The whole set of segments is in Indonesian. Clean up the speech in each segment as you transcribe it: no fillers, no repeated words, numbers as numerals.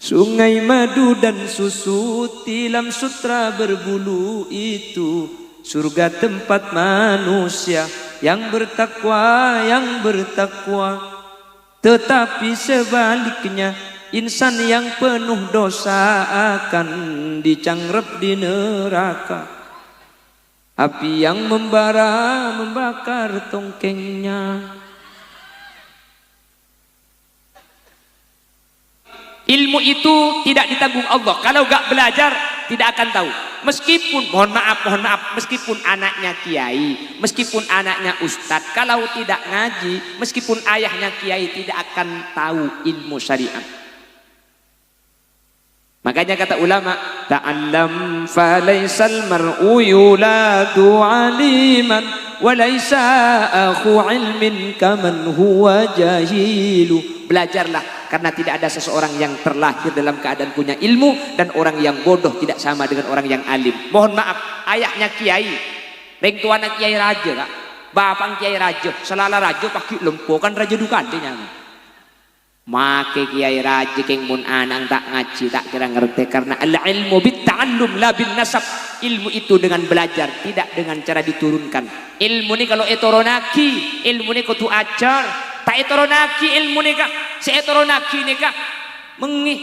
Sungai madu dan susu, tilam sutra berbulu itu surga tempat manusia yang bertakwa, yang bertakwa. Tetapi sebaliknya insan yang penuh dosa akan dicanggrep di neraka. Api yang membara membakar tongkengnya. Ilmu itu tidak ditanggung Allah. Kalau gak belajar tidak akan tahu. Meskipun mohon maaf, meskipun anaknya kiai, meskipun anaknya ustadz, kalau tidak ngaji, meskipun ayahnya kiai, tidak akan tahu ilmu syariat. Makanya kata ulama, ta'allam fa laysal mar'u yuladu 'aliman wa laysa akhu 'ilmin kaman huwa jahilu. Belajarlah, karena tidak ada seseorang yang terlahir dalam keadaan punya ilmu, dan orang yang bodoh tidak sama dengan orang yang alim. Mohon maaf, ayahnya kiai, reng tuanak kiai raja kak, bapang kiai raja, selala raja pakai lempo kan raja dukan dia. Make kiai raja keng mun anang tak ngaji tak kira ngerti, karena al ilmu bit ta'allum la bin nasab. Ilmu itu dengan belajar, tidak dengan cara diturunkan. Ilmu ni kalau etoronaki, ilmu ni kudu ajar. Tak etoronaki ilmu ni kak, si etoronaki ni kak mengi.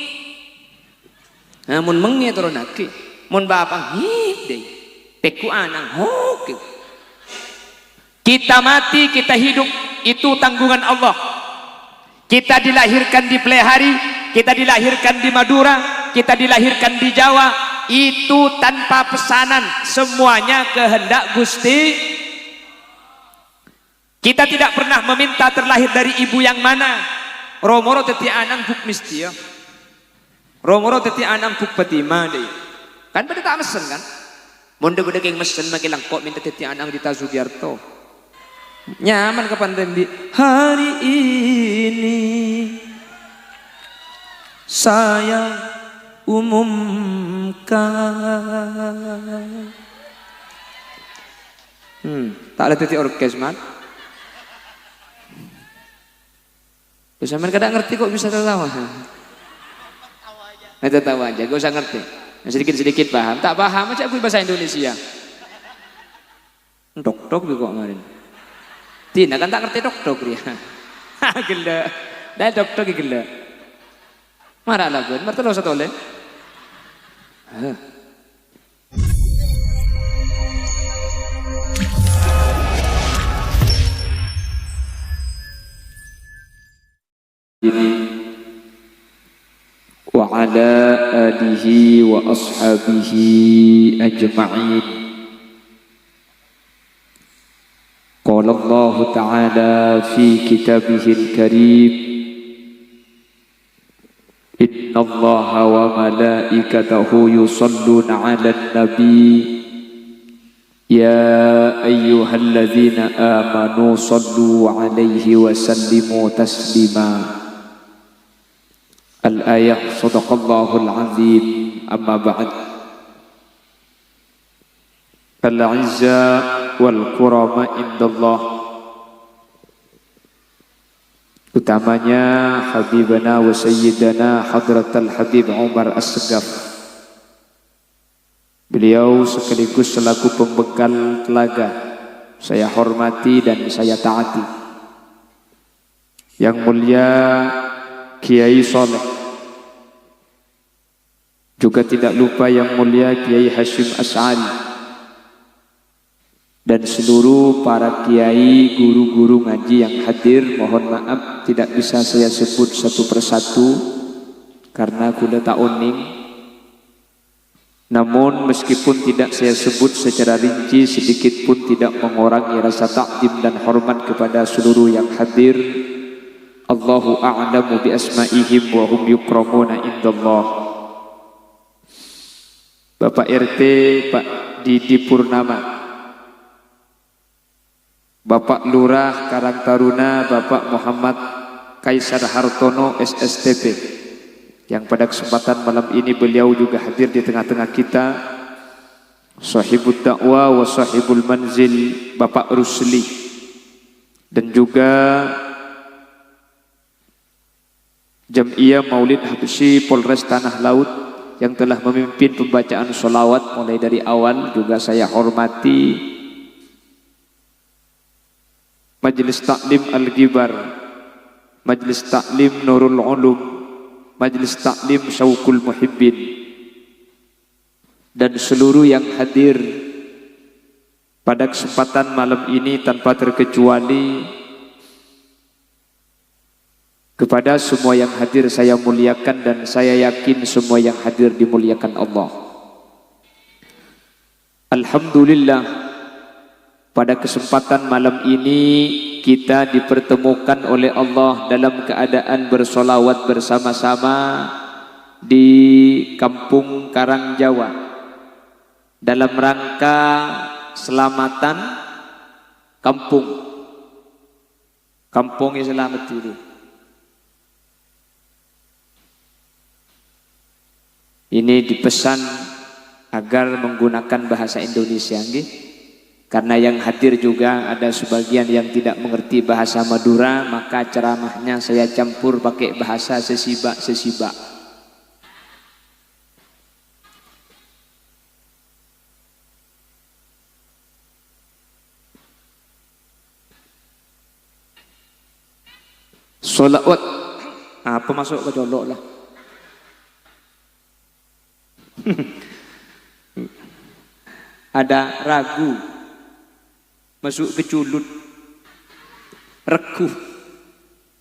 Namun mengi etoronaki, mun bapang hip deh, peku anang hoki. Kita mati, kita hidup, itu tanggungan Allah. Kita dilahirkan di Plehari, kita dilahirkan di Madura, kita dilahirkan di Jawa, itu tanpa pesanan, semuanya kehendak Gusti. Kita tidak pernah meminta terlahir dari ibu yang mana. Romoro teti anang buk mistia, romoro teti anang buk patima deh. Kan pada tak mesen kan? Monde gede keng mesen makilang kok minta teti anang di Tazugiarto. Nyaman kapan tembi hari ini saya umumkan. Tak ada teti orkes man. Bisa main kadang ngerti kok bisa tertawa. Tertawa aja, gak usah ngerti. Sedikit-sedikit paham, tak paham aja aku bahasa Indonesia. Dok-dok kok kemarin. Tina kan tak ngerti dok-dok dia. Gila. Dah dok-dok gila. Marah lah bun, marah terus atau le? Wa ala alihi wa ashabihi ajma'in. Qala Allah Ta'ala fi kitabihil karim, inna Allaha wa malaikatahu yusalluna 'alan nabi ya ayyuhalladzina amanu sallu 'alaihi wa sallimu taslima. Al-ayah sadaqallahul azim. Amma ba'd. Al-izza wal kurama indallah, utamanya habibana wa sayyidana hadratal habib Umar As-Segaf. Beliau sekaligus selaku pembekal telaga saya hormati dan saya taati. Yang mulia Kiai Soleh, juga tidak lupa yang mulia Kiai Hashim As'ari, dan seluruh para kiai, guru-guru ngaji yang hadir. Mohon maaf tidak bisa saya sebut satu persatu karena kuda tak uning. Namun meskipun tidak saya sebut secara rinci, sedikit pun tidak mengurangi rasa takdim dan hormat kepada seluruh yang hadir. Allahu a'lamu bi asma'ihim wa hum yukramuna indallah. Bapak RT Pak Didi Purnama, Bapak Lurah Karang Taruna Bapak Muhammad Kaisar Hartono SSTP, yang pada kesempatan malam ini beliau juga hadir di tengah-tengah kita. Sahibul dakwah wa sahibul manzil Bapak Rusli, dan juga Jam'iyah Maulid Habsyi Polres Tanah Laut yang telah memimpin pembacaan sholawat mulai dari awal, juga saya hormati Majelis Taklim Al-Ghibar, Majelis Taklim Nurul Ulum, Majelis Taklim Syauqul Muhibbin, dan seluruh yang hadir pada kesempatan malam ini tanpa terkecuali. Kepada semua yang hadir saya muliakan, dan saya yakin semua yang hadir dimuliakan Allah. Alhamdulillah, pada kesempatan malam ini kita dipertemukan oleh Allah dalam keadaan bersolawat bersama-sama di Kampung Karangjawa dalam rangka selamatan kampung yang selamat itu. Ini dipesan agar menggunakan bahasa Indonesia, nggih. Karena yang hadir juga ada sebagian yang tidak mengerti bahasa Madura, maka ceramahnya saya campur pakai bahasa sesibak-sesibak. Sholawat apa masuk ke colok lah. Ada ragu masuk ke culut, regu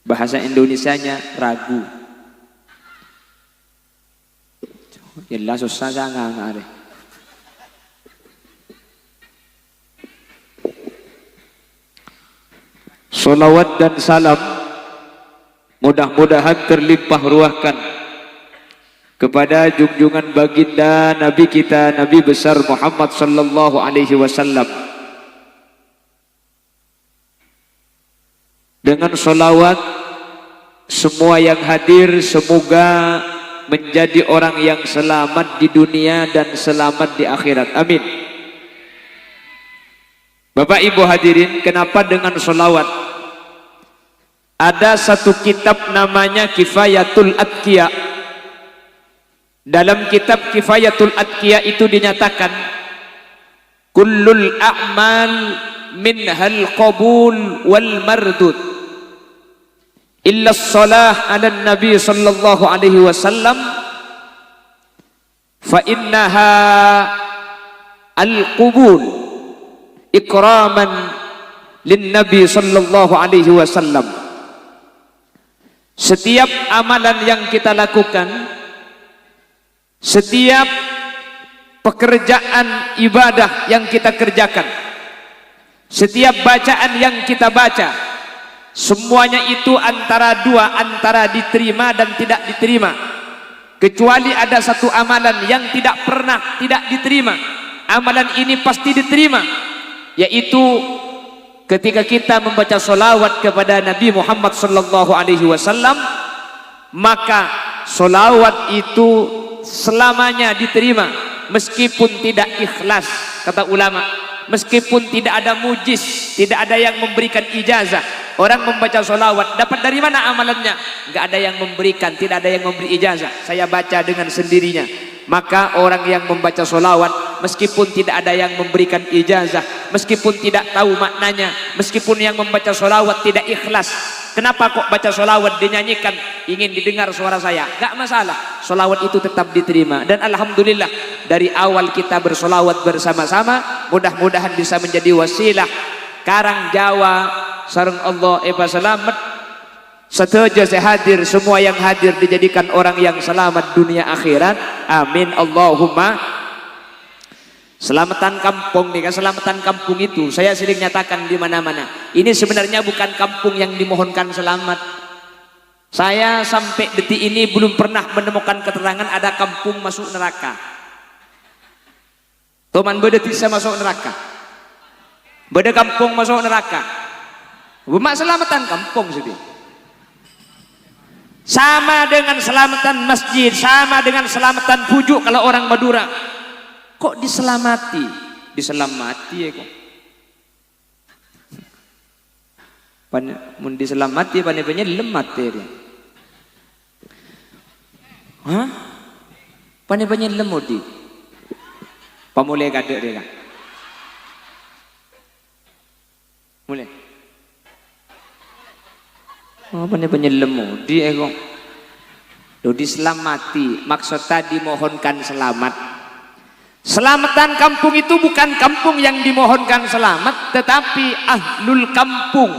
bahasa Indonesianya ragu. Jelas susah sangat. Salawat dan salam mudah-mudahan terlimpah ruahkan kepada junjungan baginda Nabi kita, Nabi besar Muhammad sallallahu alaihi wasallam. Dengan salawat semua yang hadir semoga menjadi orang yang selamat di dunia dan selamat di akhirat. Amin. Bapak Ibu hadirin, kenapa dengan salawat? Ada satu kitab namanya Kifayatul Atqiya. Dalam kitab Kifayatul Atqiya itu dinyatakan kullul a'mal minhal qabul wal mardud illa shalah ala nabi sallallahu alaihi wasallam fa innaha al qubul ikraman lin nabi sallallahu alaihi wasallam. Setiap amalan yang kita lakukan, setiap pekerjaan ibadah yang kita kerjakan, setiap bacaan yang kita baca, semuanya itu antara dua, antara diterima dan tidak diterima. Kecuali ada satu amalan yang tidak pernah tidak diterima. Amalan ini pasti diterima, yaitu ketika kita membaca sholawat kepada Nabi Muhammad sallallahu alaihi wasallam, maka sholawat itu selamanya diterima meskipun tidak ikhlas, kata ulama. Meskipun tidak ada mujiz, tidak ada yang memberikan ijazah. Orang membaca sholawat dapat dari mana amalannya? Enggak ada yang memberikan, tidak ada yang memberi ijazah. Saya baca dengan sendirinya. Maka orang yang membaca sholawat meskipun tidak ada yang memberikan ijazah, meskipun tidak tahu maknanya, meskipun yang membaca sholawat tidak ikhlas, kenapa kok baca sholawat dinyanyikan, ingin didengar suara saya, gak masalah, sholawat itu tetap diterima. Dan alhamdulillah dari awal kita bersolawat bersama-sama, mudah-mudahan bisa menjadi wasilah Karangjawa sareng Allah eba selamat setuju saya hadir, semua yang hadir dijadikan orang yang selamat dunia akhirat. Amin Allahumma. Selamatan kampung nih kan, selamatan kampung itu saya sering nyatakan di mana-mana. Ini sebenarnya bukan kampung yang dimohonkan selamat. Saya sampai detik ini belum pernah menemukan keterangan ada kampung masuk neraka. Teman beda bisa masuk neraka. Beda kampung masuk neraka. Bukan selamatan kampung sih. Sama dengan selamatan masjid, sama dengan selamatan pujuk kalau orang Madura. Kok diselamati? Diselamati ya kok. Mun diselamati panepanya lemat ya. Hah? Pane lemut di. Pamulai kadek dia kan. Mulai. Oh, pane lemut di ego. Do dislamati, maksud tadi mohonkan selamat. Selamatan kampung itu bukan kampung yang dimohonkan selamat, tetapi ahlul kampung,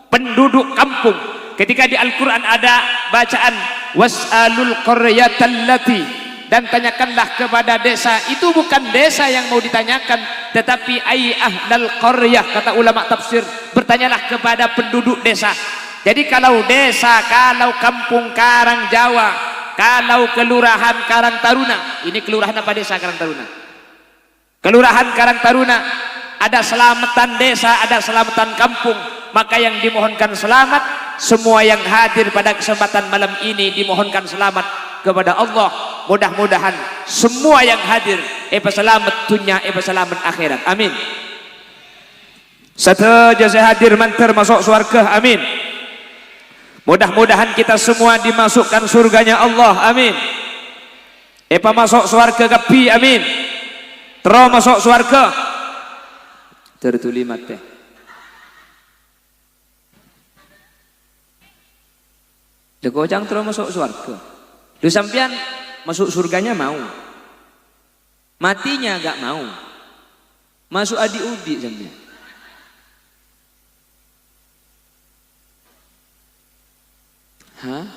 penduduk kampung. Ketika di Al-Quran ada bacaan was'alul qaryatallati, dan tanyakanlah kepada desa, itu bukan desa yang mau ditanyakan, tetapi ai ahlal qaryah, kata ulama tafsir, bertanyalah kepada penduduk desa. Jadi kalau desa, kalau kampung Karang Jawa, kalau kelurahan Karang Taruna, ini kelurahan apa desa Karang Taruna? Kelurahan Karang Taruna, ada selamatan desa, ada selamatan kampung, maka yang dimohonkan selamat, semua yang hadir pada kesempatan malam ini dimohonkan selamat kepada Allah. Mudah-mudahan semua yang hadir selamat dunia, selamat akhirat. Amin. Sateja saya hadir mantar masuk surga. Amin. Mudah-mudahan kita semua dimasukkan surganya Allah. Amin. Masuk surga kapi. Amin. Terus masuk surga. Tertulimat teh. Dekojang terus masuk surga. Lu sampean masuk surganya mau. Matinya gak mau. Masuk adi-udi sampean. Hah?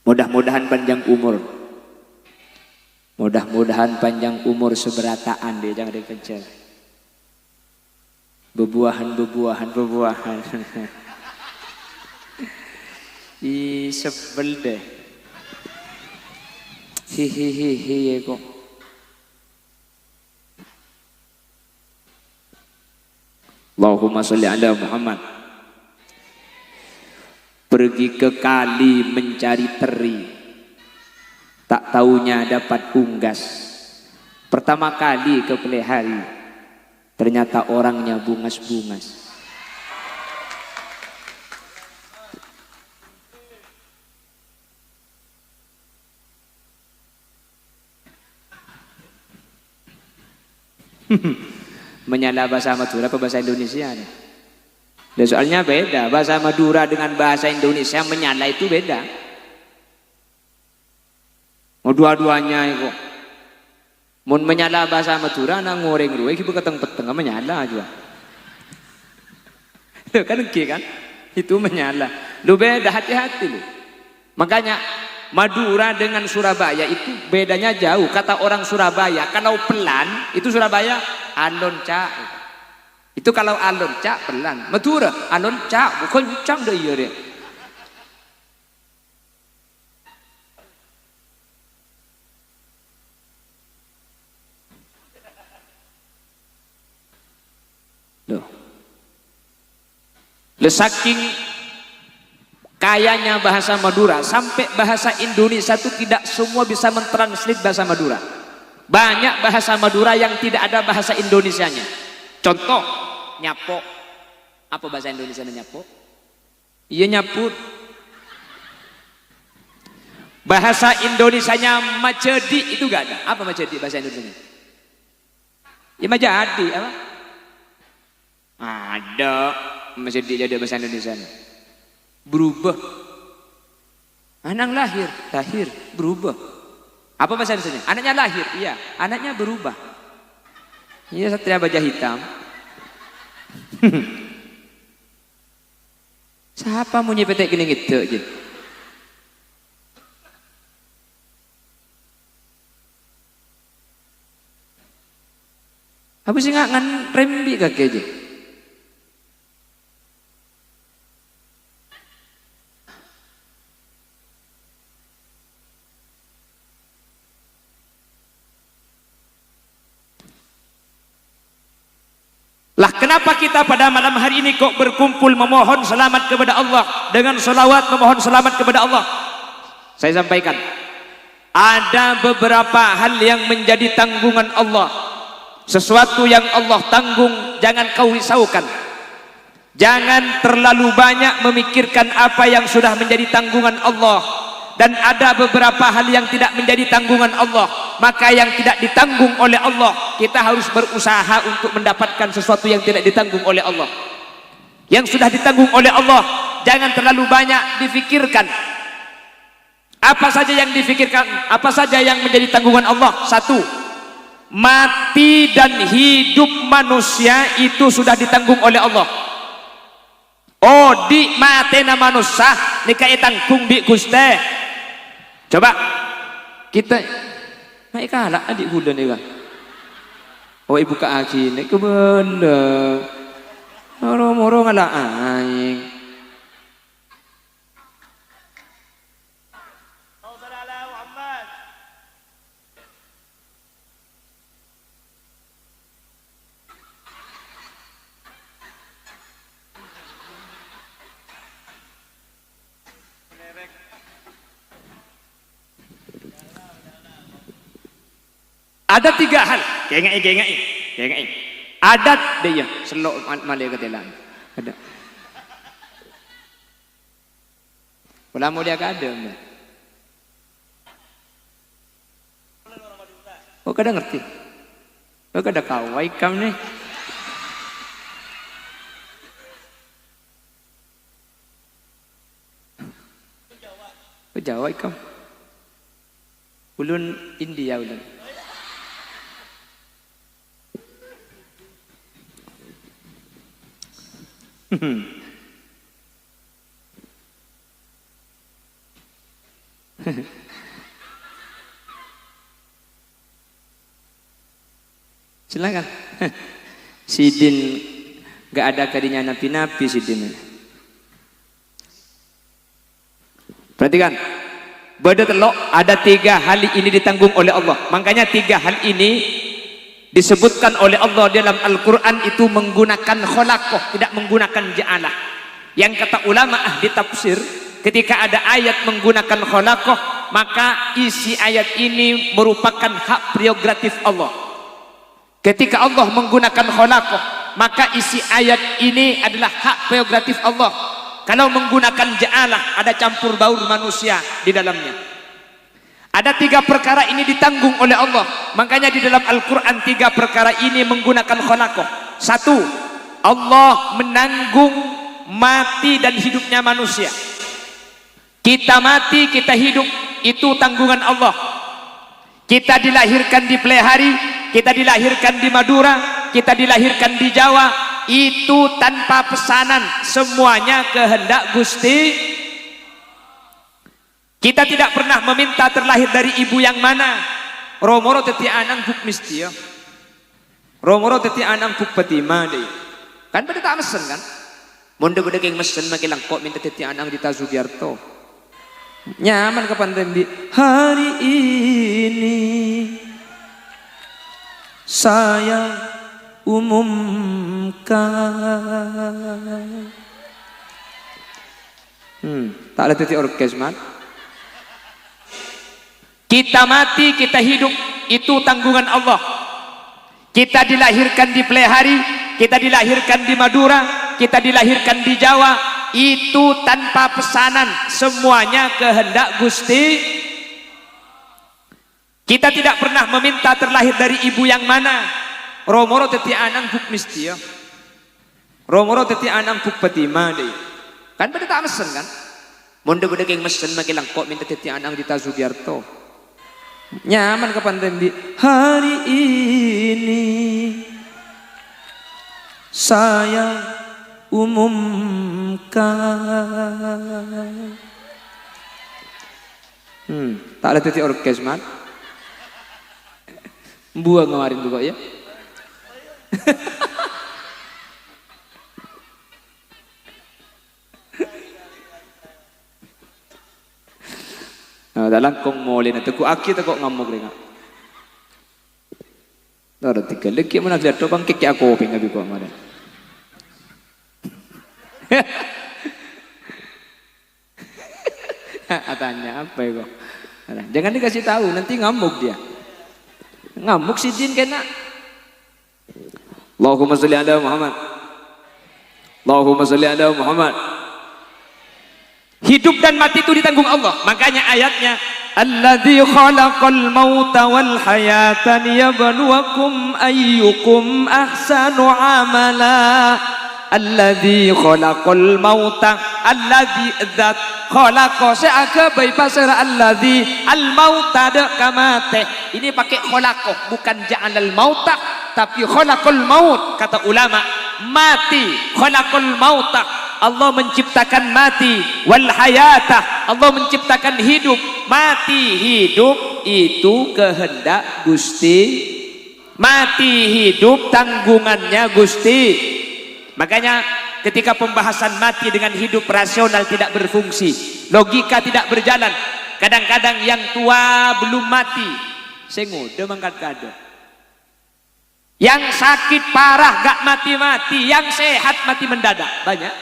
Mudah-mudahan panjang umur. Mudah-mudahan panjang umur seberataan deh, jangan dikejar. Bebuahan. Ih, sebel deh. Hihihihi kok. Allahumma sholli ala Muhammad. Pergi ke kali mencari teri, tak taunya dapat unggas. Pertama kali ke pelihari, ternyata orangnya bungas-bungas. Menyala bahasa Madura apa bahasa Indonesia nih? Dan soalnya beda, bahasa Madura dengan bahasa Indonesia menyala itu beda. Mau dua-duanya itu. Mau menyala bahasa Madura nang ngoreng ruwe ibu keteng peteng menyala aja. Itu kan kan? Itu menyala. Lu beda, hati-hati lu. Makanya Madura dengan Surabaya itu bedanya jauh. Kata orang Surabaya, kalau pelan itu Surabaya alon cak. Itu kalau alon cak pelan. Madura alon cak bukan cang deh iya deh. Loh. Saking kayanya bahasa Madura sampai bahasa Indonesia itu tidak semua bisa mentranslate bahasa Madura. Banyak bahasa Madura yang tidak ada bahasa Indonesianya. Contoh nyapo. Apa bahasa Indonesia nyapo? Iya nyaput. Bahasa Indonesianya majedi itu gak ada. Apa majedi bahasa Indonesianya? Ya majadi apa? Ada majedi jadi bahasa Indonesia. Berubah. Anak lahir berubah. Apa bahasa Indonesia? Anaknya lahir, iya. Anaknya berubah. Iya, Satria Baja Hitam. Siapa mau nyepetek gini gitu aja? Apa sih nggak ngan rembi kaki aja? Lah kenapa kita pada malam hari ini kok berkumpul memohon selamat kepada Allah dengan selawat memohon selamat kepada Allah? Saya sampaikan, ada beberapa hal yang menjadi tanggungan Allah. Sesuatu yang Allah tanggung jangan kau risaukan. Jangan terlalu banyak memikirkan apa yang sudah menjadi tanggungan Allah. dan ada beberapa hal yang tidak menjadi tanggungan Allah, maka yang tidak ditanggung oleh Allah kita harus berusaha untuk mendapatkan sesuatu yang tidak ditanggung oleh Allah. Yang sudah ditanggung oleh Allah jangan terlalu banyak difikirkan. Apa saja yang difikirkan, apa saja yang menjadi tanggungan Allah? Satu, mati dan hidup manusia itu sudah ditanggung oleh Allah. Oh, di matena manusia nika tanggung di Guste. Coba kita naik kalah adik hula nih kan. Oh, ibu ka aki nih kebenda. Moro-moro ngalah aing. Ada tiga hal, gengai. Adat dia, selok malia ketelan. Ada. Ulama dia ada. Oh, kadang ngerti. Oh, kadang kawai kamu nih. Oh, Jawa kamu. Ulun India ulun. Silakan. Sidin gak ada kadinya napi-napi sidin. Perhatikan, bedelok ada tiga hal ini ditanggung oleh Allah. Makanya tiga hal ini disebutkan oleh Allah dalam Al-Quran itu menggunakan kholaqoh, tidak menggunakan ja'alah. Yang kata ulama ahli tafsir, ketika ada ayat menggunakan kholaqoh, maka isi ayat ini merupakan hak prerogatif Allah. Ketika Allah menggunakan kholaqoh, maka isi ayat ini adalah hak prerogatif Allah. Kalau menggunakan ja'alah, ada campur baur manusia di dalamnya. Ada tiga perkara ini ditanggung oleh Allah. Makanya di dalam Al-Quran tiga perkara ini menggunakan kholaqoh. Satu, Allah menanggung mati dan hidupnya manusia. Kita mati, kita hidup, itu tanggungan Allah. Kita dilahirkan di Plehari, kita dilahirkan di Madura, kita dilahirkan di Jawa, itu tanpa pesanan, semuanya kehendak Gusti. Kita tidak pernah meminta terlahir dari ibu yang mana. Romoro teti anang buk mistia. Romoro teti anang buk patima deh. Kan pada tak mesen kan? Monde-monde yang mesen makilang kok minta teti anang di Tazubiarto. Nyaman kapan rembi. Hari ini saya umumkan. Tak ada teti orkes man. Kita mati, kita hidup, itu tanggungan Allah. Kita dilahirkan di Plehari, kita dilahirkan di Madura, kita dilahirkan di Jawa, itu tanpa pesanan, semuanya kehendak Gusti. Kita tidak pernah meminta terlahir dari ibu yang mana. Romoro teti anang buk mistia. Romoro teti anang buk patima deh. Kan pada tak mesen kan? Monde-monde yang mesen makilang kok minta teti anang di Tazubiarto. Nyaman kapan rembi. Hari ini saya umumkan. Tak ada titik orkes man. Buang kemarin juga ya. Dalam kong mole na tuku aki kok ngamuk ringa. Tara tiga lagi mana lihat tu bang kiki aku pinga bi ko mana. Tanya apa ya kok? Jangan dikasih tahu nanti ngamuk dia. Ngamuk si jin kena. Allahumma sholli ala Muhammad. Allahumma sholli ala Muhammad. Hidup dan mati itu ditanggung Allah. Makanya ayatnya, alladzi khalaqal mauta wal hayata liyabluwakum ayyukum ahsanu amala. Alladzi khalaqal mauta, alladzi dzat khalaqa seaga bai pasara alladzi al mauta de kamate. Ini pakai khalaqa, bukan ja'alal mauta, tapi khalaqal maut. Kata ulama, mati, khalaqal mauta, Allah menciptakan mati, wal hayata, Allah menciptakan hidup. Mati hidup itu kehendak Gusti, mati hidup tanggungannya Gusti. Makanya ketika pembahasan mati dengan hidup, rasional tidak berfungsi, logika tidak berjalan. Kadang-kadang yang tua belum mati, saya ngode mangkat kado. Yang sakit parah gak mati-mati, yang sehat mati mendadak. Banyak.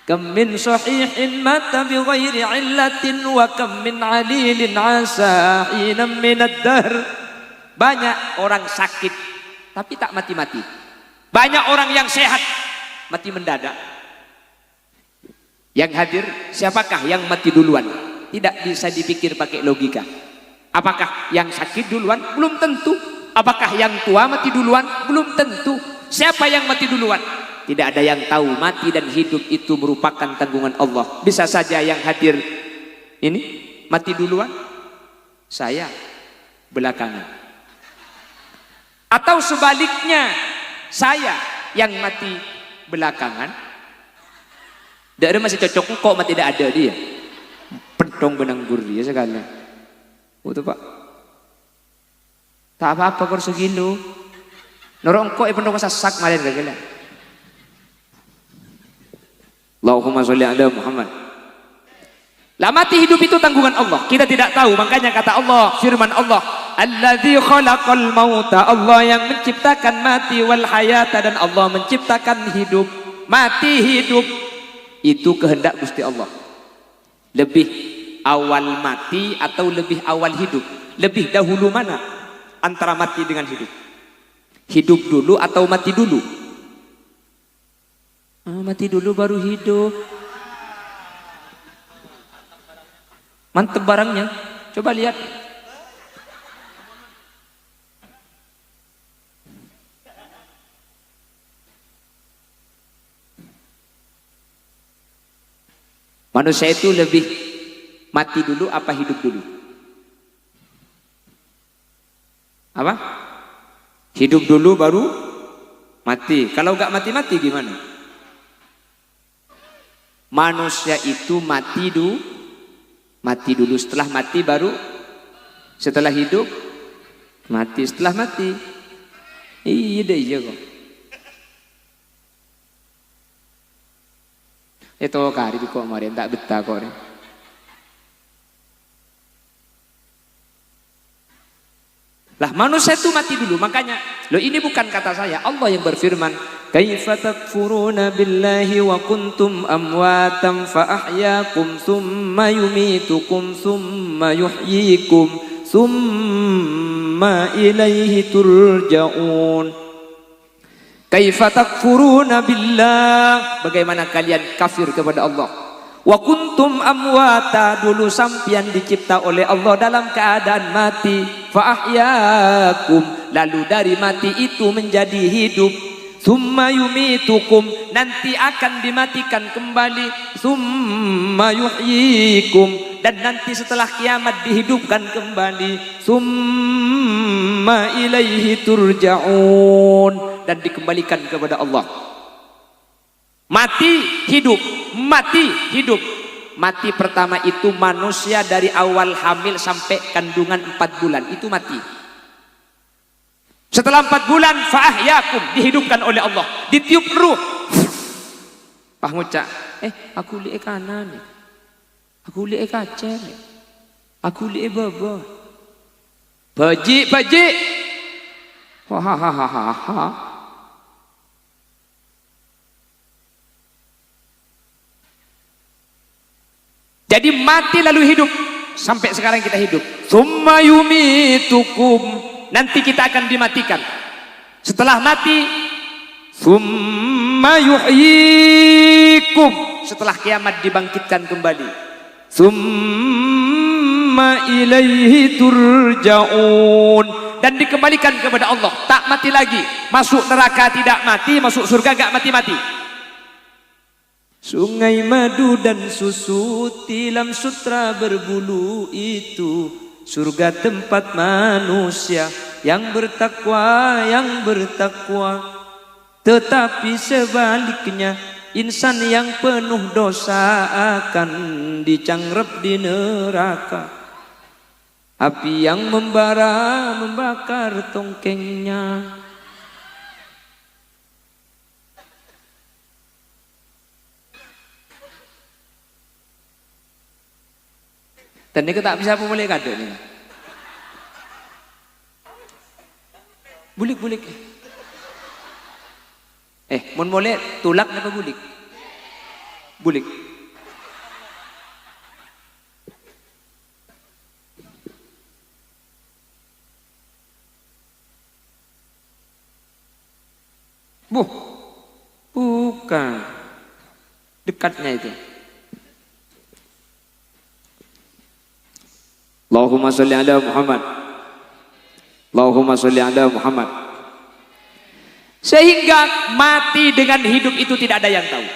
Kam min sahihin mata bi ghairi illatin wa kam min alilin asa hinam min ad-dahr. Banyak orang sakit tapi tak mati-mati. Banyak orang yang sehat mati mendadak. Yang hadir siapakah yang mati duluan? Tidak bisa dipikir pakai logika. Apakah yang sakit duluan? Belum tentu. Apakah yang tua mati duluan? Belum tentu. Siapa yang mati duluan? Tidak ada yang tahu. Mati dan hidup itu merupakan tanggungan Allah. Bisa saja yang hadir ini mati duluan, saya belakangan. Atau sebaliknya, saya yang mati belakangan. Tidak masih cocok kok mati tidak ada dia. Pedong benang gurdi ya sekali. Betul Pak. Tak apa-apa kor segino. Norong kok pendong sasak malah gila. Allahumma sholli ala Muhammad. Lah mati hidup itu tanggungan Allah. Kita tidak tahu, makanya kata Allah, firman Allah, alladzi khalaqal mauta, Allah yang menciptakan mati, wal hayata, dan Allah menciptakan hidup. Mati hidup itu kehendak Gusti Allah. Lebih awal mati atau lebih awal hidup? Lebih dahulu mana antara mati dengan hidup? Hidup dulu atau mati dulu? Mati dulu baru hidup. Mantep barangnya. Coba lihat. Manusia itu lebih mati dulu apa hidup dulu? Apa? Hidup dulu baru mati. Kalau nggak mati-mati gimana? Manusia itu mati dulu, setelah mati baru, setelah hidup mati, setelah mati. Iya kok. Itu kari kok kemarin tak betah kok. Lah manusia itu mati dulu, makanya loh ini bukan kata saya, Allah yang berfirman, kaifa takfuruna billahi wa kuntum amwatan fa ahyaakum thumma yumitukum thumma yuhyikum thumma ilaihi turja'un. Kaifa takfuruna billah, bagaimana kalian kafir kepada Allah? Wa kuntum amwata, dulu sampian dicipta oleh Allah dalam keadaan mati. Fa ahyaakum, lalu dari mati itu menjadi hidup. Tsumma yumitukum, nanti akan dimatikan kembali. Tsumma yuhyikum, dan nanti setelah kiamat dihidupkan kembali. Tsumma ilaihi turja'un, dan dikembalikan kepada Allah. Mati hidup, mati hidup. Mati pertama itu manusia dari awal hamil sampai kandungan 4 bulan itu mati. Setelah 4 bulan fa'ahyakum, dihidupkan oleh Allah, ditiup ruh. Pak ngucap, aku lihat kanan, aku lihat kacer, aku lihat baba, baji, hahaha. Jadi mati lalu hidup, sampai sekarang kita hidup. Tsumma yumitukum, nanti kita akan dimatikan. Setelah mati, tsumma Summa yuhyikum, setelah kiamat dibangkitkan kembali. Summa ilaihi turja'un, dan dikembalikan kepada Allah, tak mati lagi. Masuk neraka tidak mati, masuk surga gak mati-mati. Sungai madu dan susu, tilam sutra berbulu itu surga tempat manusia yang bertakwa, yang bertakwa. Tetapi sebaliknya insan yang penuh dosa akan dicanggrep di neraka. Api yang membara membakar tongkengnya. Dan ini tak bisa pemulih kado nih. Bulik. Mun mulai tulak apa bulik? Bulik. Bukan. Dekatnya itu. Allahumma sholli ala Muhammad. Allahumma sholli ala Muhammad. Sehingga mati dengan hidup itu tidak ada yang tahu.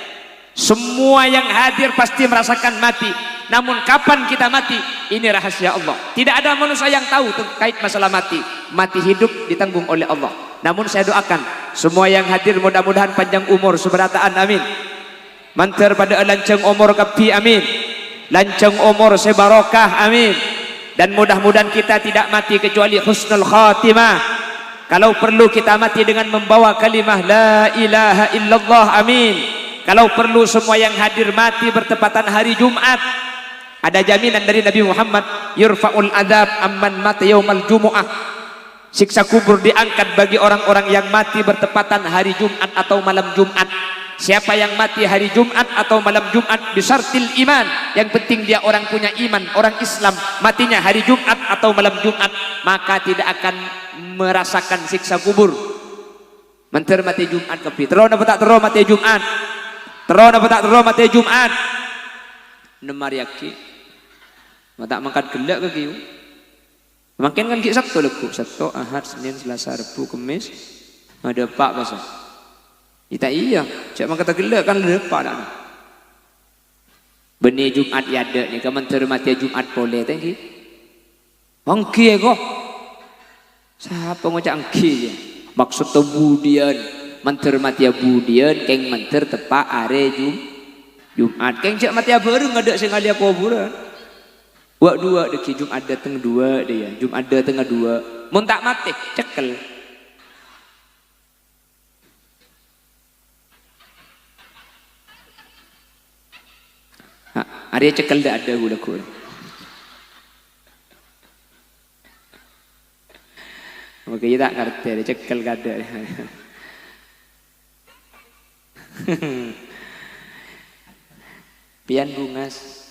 Semua yang hadir pasti merasakan mati. Namun kapan kita mati, ini rahasia Allah. Tidak ada manusia yang tahu terkait masalah mati. Mati hidup ditanggung oleh Allah. Namun saya doakan semua yang hadir mudah-mudahan panjang umur seberataan, amin. Mantar pada lancang umur kapi, amin. Lancang umur sebarokah, amin. Dan mudah-mudahan kita tidak mati kecuali husnul khatimah. Kalau perlu kita mati dengan membawa kalimah la ilaha illallah, amin. Kalau perlu semua yang hadir mati bertepatan hari Jumat. Ada jaminan dari Nabi Muhammad, yurfa'ul adab amman mata yaumal jumu'ah. Siksa kubur diangkat bagi orang-orang yang mati bertepatan hari Jumat atau malam Jumat. Siapa yang mati hari Jumat atau malam Jumat bisartil iman, yang penting dia orang punya iman, orang Islam, matinya hari Jumat atau malam Jumat, maka tidak akan merasakan siksa kubur. Menter mati Jumat kepi, terus apa tak terus mati Jumat, terus apa tak terus mati Jumat. Nemar yaki, mata mangkat gelak ke kiu. Makin kan ki Sabtu leku, Sabtu, Ahad, Senin, Selasa, Rabu, Kamis, ada pak pasal. Kita iya, cak mangkat gelak kan ada pak dah. Benih Jumat ya ada ni, kamu termati Jumat boleh tengki. Angki kok. Siapa ngocak angki je? Maksud tu budian, manter mati budian, keng manter tepak are Jumat. Keng cak mati bareng ada sengalia kuburan. Wak dua deki Jumat datang dua dia, Jumat datang dua. Mun tak mati cekel. Hari cekel dah ada gula gula. Maka kita tak ngerti ada cekel gak ada. Pian bungas.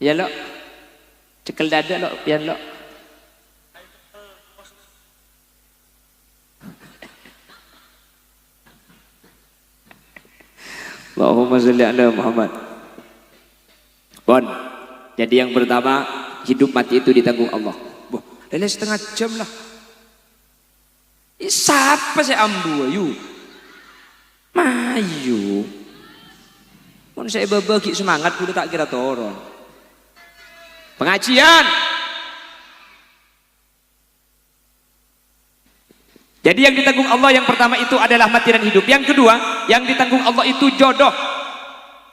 Ya lo, cekel dada lo, pian lo. Allahumma sholli ala Muhammad. Bon, jadi yang pertama hidup mati itu ditanggung Allah. Boh, dalam setengah jam lah. Siapa saya ambu ayu? Mayu. Mun saya berbagi semangat kudu tak kira toron. Pengajian. Jadi yang ditanggung Allah yang pertama itu adalah mati dan hidup. Yang kedua, yang ditanggung Allah itu jodoh.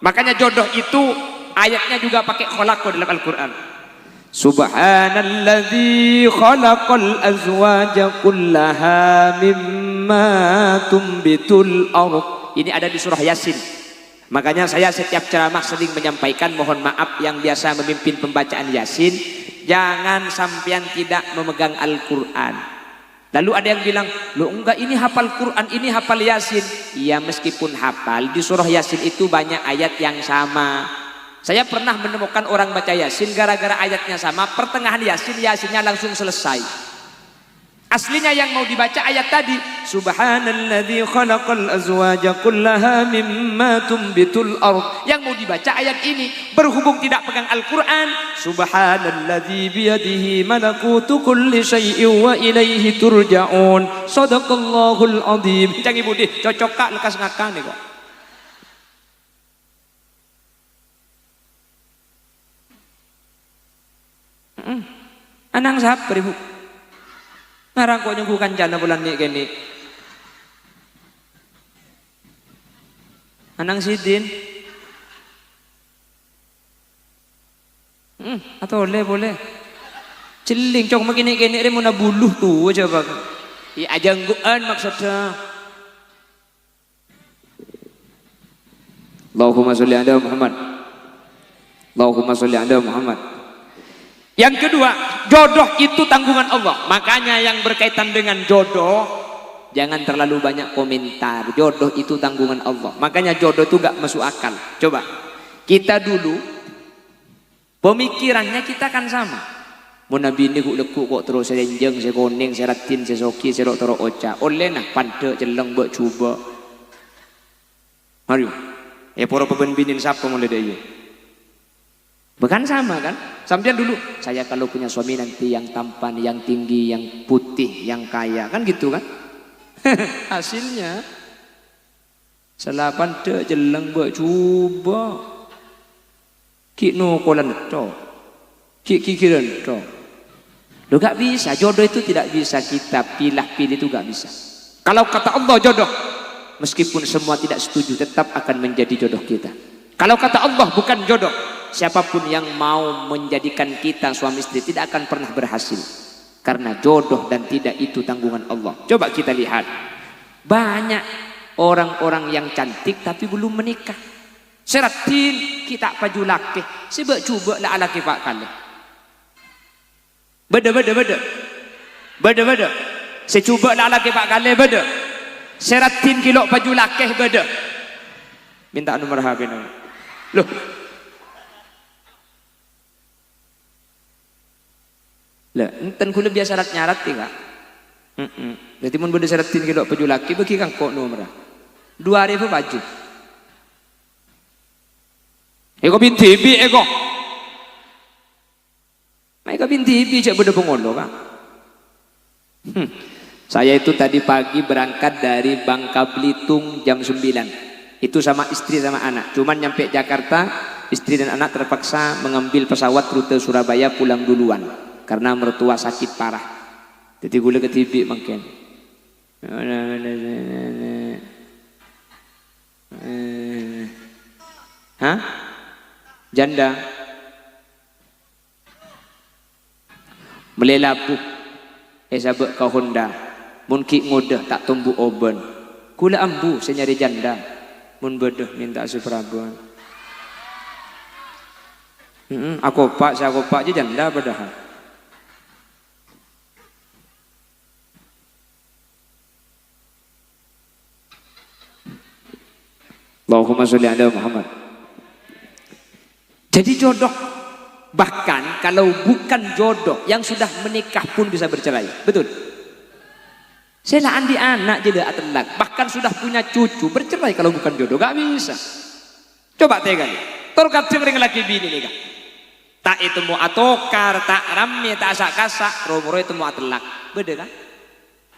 Makanya jodoh itu ayatnya juga pakai khalaqah dalam Al-Qur'an. Subhanalladzi khalaqal azwaja kullaha mimma tumbitul ardh. Ini ada di surah Yasin. Makanya saya setiap ceramah sering menyampaikan, mohon maaf yang biasa memimpin pembacaan Yasin, jangan sampean tidak memegang Al-Quran. Lalu ada yang bilang, lo enggak ini hafal Quran, ini hafal Yasin. Iya meskipun hafal, di surah Yasin itu banyak ayat yang sama. Saya pernah menemukan orang baca Yasin, gara-gara ayatnya sama, pertengahan Yasin, Yasinnya langsung selesai. Aslinya yang mau dibaca ayat tadi, subhanalladzi khalaqal azwaja kullaha mimma tumbitul ard. Yang mau dibaca ayat ini, berhubung tidak pegang Al-Qur'an, subhanalladzi biyadihi malakutu kulli syai'in wa ilaihi turja'un. Shadaqallahul azim. Jangan ibu deh, cocok kak lekas ngakane kok. Anang sahab ibu. Narang kok nyunggukan jana bulan ni gini. Anang sidin. Atau boleh. Celing cok begini gini dia mau buluh tu aja bang. Ya ajangguan maksudnya. Allahumma sholli ala Muhammad. Allahumma sholli ala Muhammad. Yang kedua, jodoh itu tanggungan Allah. Makanya yang berkaitan dengan jodoh, jangan terlalu banyak komentar. Jodoh itu tanggungan Allah. Makanya jodoh itu gak masuk akal. Coba, kita dulu, pemikirannya kita kan sama. Mau nabi ini lekuk kok terus serenjeng, sekoning, seratin, sesoki, serok terok oca. Oleh nah, pandek, jeleng, buat coba. Mari, para pembinin siapa mulai dari bukan sama kan? Sampean dulu, saya kalau punya suami nanti yang tampan, yang tinggi, yang putih, yang kaya, kan gitu kan? Hasilnya selapan dek jeleng buat coba. Ki no kolan to. Ki kikiran to. Lo gak bisa, jodoh itu tidak bisa kita pilih itu gak bisa. Kalau kata Allah jodoh, meskipun semua tidak setuju tetap akan menjadi jodoh kita. Kalau kata Allah bukan jodoh, siapapun yang mau menjadikan kita suami istri tidak akan pernah berhasil. Karena jodoh dan tidak itu tanggungan Allah. Coba kita lihat. Banyak orang-orang yang cantik tapi belum menikah. Seratin kita paju laki. Sebab cuba lah laki pak kali. Beda. Saya cuba lah laki pak kali beda. Seratin kilo paju laki beda. Minta nomor HP nomor. Loh. Lah, enten kula biasa syarat-nyarat tiga. Jadi mun bode syaratin kilo paju laki bagi kang kok nomor. 2000 baju. Eko binti bi eko. Mereka binti bi cek bode pengolo Kang. Saya itu tadi pagi berangkat dari Bangka Belitung jam 9. Itu sama istri sama anak. Cuman nyampe Jakarta, istri dan anak terpaksa mengambil pesawat rute Surabaya pulang duluan karena mertua sakit parah. Jadi gue ke TV makin. Hah? Janda. Melelabuh. Sabek ke Honda. Mungkin ngodah tak tumbuh oben. Kula ambu saya nyari janda. Mun bodoh minta suprabuan. Aku pak, saya pak aja janda padahal. Allahumma sholli ala Muhammad. Jadi jodoh, bahkan kalau bukan jodoh yang sudah menikah pun bisa bercerai, betul? Saya andi anak jadi atelak, bahkan sudah punya cucu bercerai kalau bukan jodoh, gak bisa. Coba tegan, terkadang dengan laki bini nih kan, tak itu mau atokar, tak rame, tak asak-asak, romoro itu mau atelak, beda kan?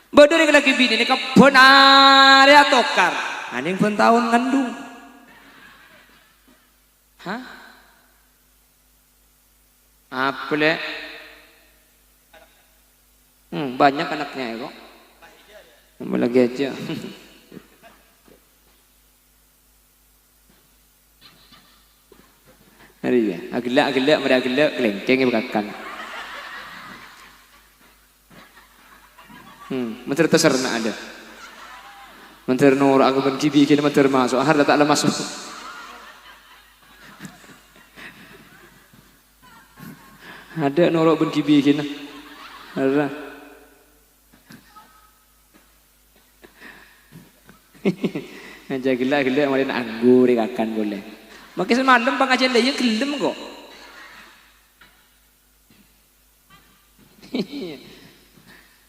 Beda dengan laki bini nih kan benar ya atokar, anjing pun tahun ngandung, hah? Apa le? Banyak anaknya ya kok. Lagi aja. Hari ya, agilak mereka kelengkeng bekakan. Menteri terserna ada. Menteri nur aku benci bikin menteri masuk. Har tak lemas masuk. Ada norok benci bikin. Ada. Aja gila main anggur akan boleh. Makanya semalam pengajian dia gelem kok.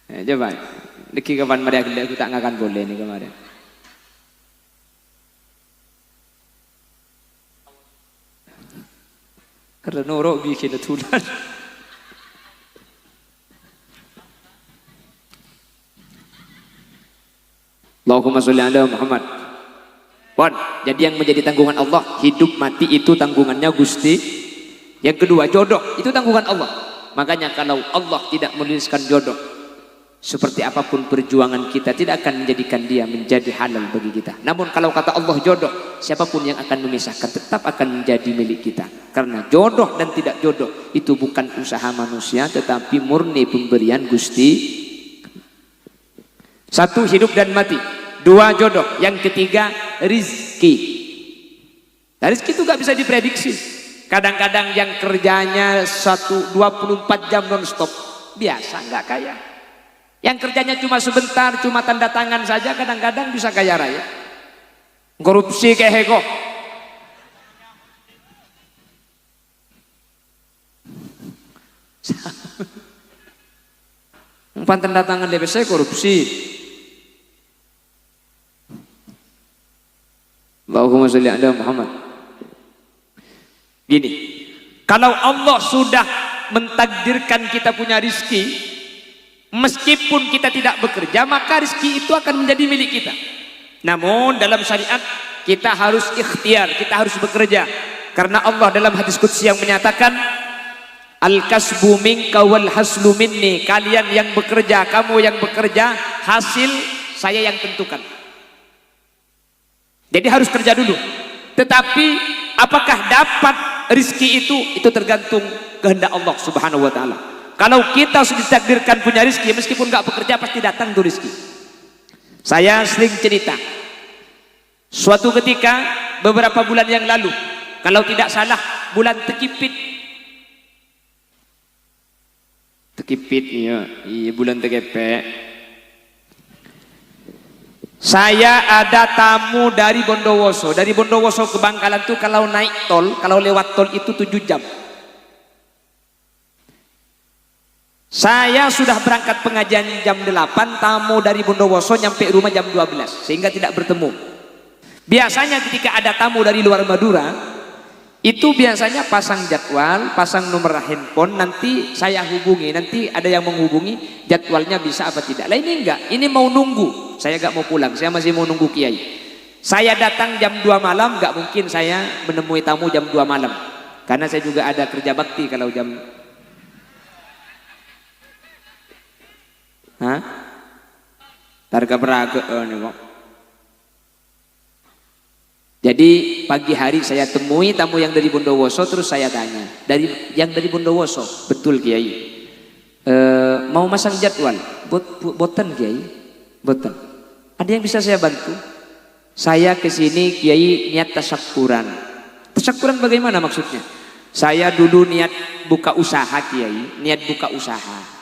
Coba, lagi kapan mari aku tak ngakan boleh nih kemarin. Karena norok bikin tulan. Allahumma sholli ala Muhammad. Pon, jadi yang menjadi tanggungan Allah, hidup mati itu tanggungannya Gusti. Yang kedua, jodoh itu tanggungan Allah. Makanya kalau Allah tidak menuliskan jodoh, seperti apapun perjuangan kita tidak akan menjadikan dia menjadi halal bagi kita. Namun kalau kata Allah jodoh, siapapun yang akan memisahkan tetap akan menjadi milik kita. Karena jodoh dan tidak jodoh itu bukan usaha manusia, tetapi murni pemberian Gusti. Satu, hidup dan mati. Dua, jodoh. Yang ketiga, rizki. Nah, rizki itu gak bisa diprediksi. Kadang-kadang yang kerjanya 24 jam non-stop biasa gak kaya. Yang kerjanya cuma sebentar, cuma tanda tangan saja, kadang-kadang bisa kaya raya. Korupsi kayak hego. Umpan tanda tangan DPC korupsi. Allahumma sholli ala Muhammad. Gini, kalau Allah sudah mentakdirkan kita punya rizki, meskipun kita tidak bekerja, maka rizki itu akan menjadi milik kita. Namun dalam syariat kita harus ikhtiar, kita harus bekerja. Karena Allah dalam hadis qudsi yang menyatakan, al-kasbu minka wal haslu minni. Kalian yang bekerja, kamu yang bekerja, hasil saya yang tentukan. Jadi harus kerja dulu. Tetapi apakah dapat rizki itu tergantung kehendak Allah subhanahu wa ta'ala. Kalau kita sudah ditakdirkan punya rizki, meskipun gak bekerja pasti datang tuh rizki. Saya sering cerita, suatu ketika beberapa bulan yang lalu, kalau tidak salah bulan Tekipit iya bulan Tekepek, saya ada tamu dari Bondowoso. Dari Bondowoso ke Bangkalan tuh kalau naik tol, kalau lewat tol itu 7 jam. Saya sudah berangkat pengajian jam 8, tamu dari Bondowoso nyampe rumah jam 12, sehingga tidak bertemu. Biasanya ketika ada tamu dari luar Madura, itu biasanya pasang jadwal, pasang nomor handphone, nanti saya hubungi, nanti ada yang menghubungi, jadwalnya bisa apa tidak. Lah ini enggak, ini mau nunggu. Saya enggak mau pulang, saya masih mau nunggu kiai. Saya datang jam 2 malam, enggak mungkin saya menemui tamu jam 2 malam. Karena saya juga ada kerja bakti kalau jam Targa Braga nih kok. Jadi pagi hari saya temui tamu yang dari Bondowoso, terus saya tanya, yang dari Bondowoso, betul Kiai, mau masang jadwal, boten Kiai, boten. Ada yang bisa saya bantu? Saya kesini Kiai niat tasyakuran. Tasyakuran bagaimana maksudnya? Saya dulu niat buka usaha Kiai, niat buka usaha.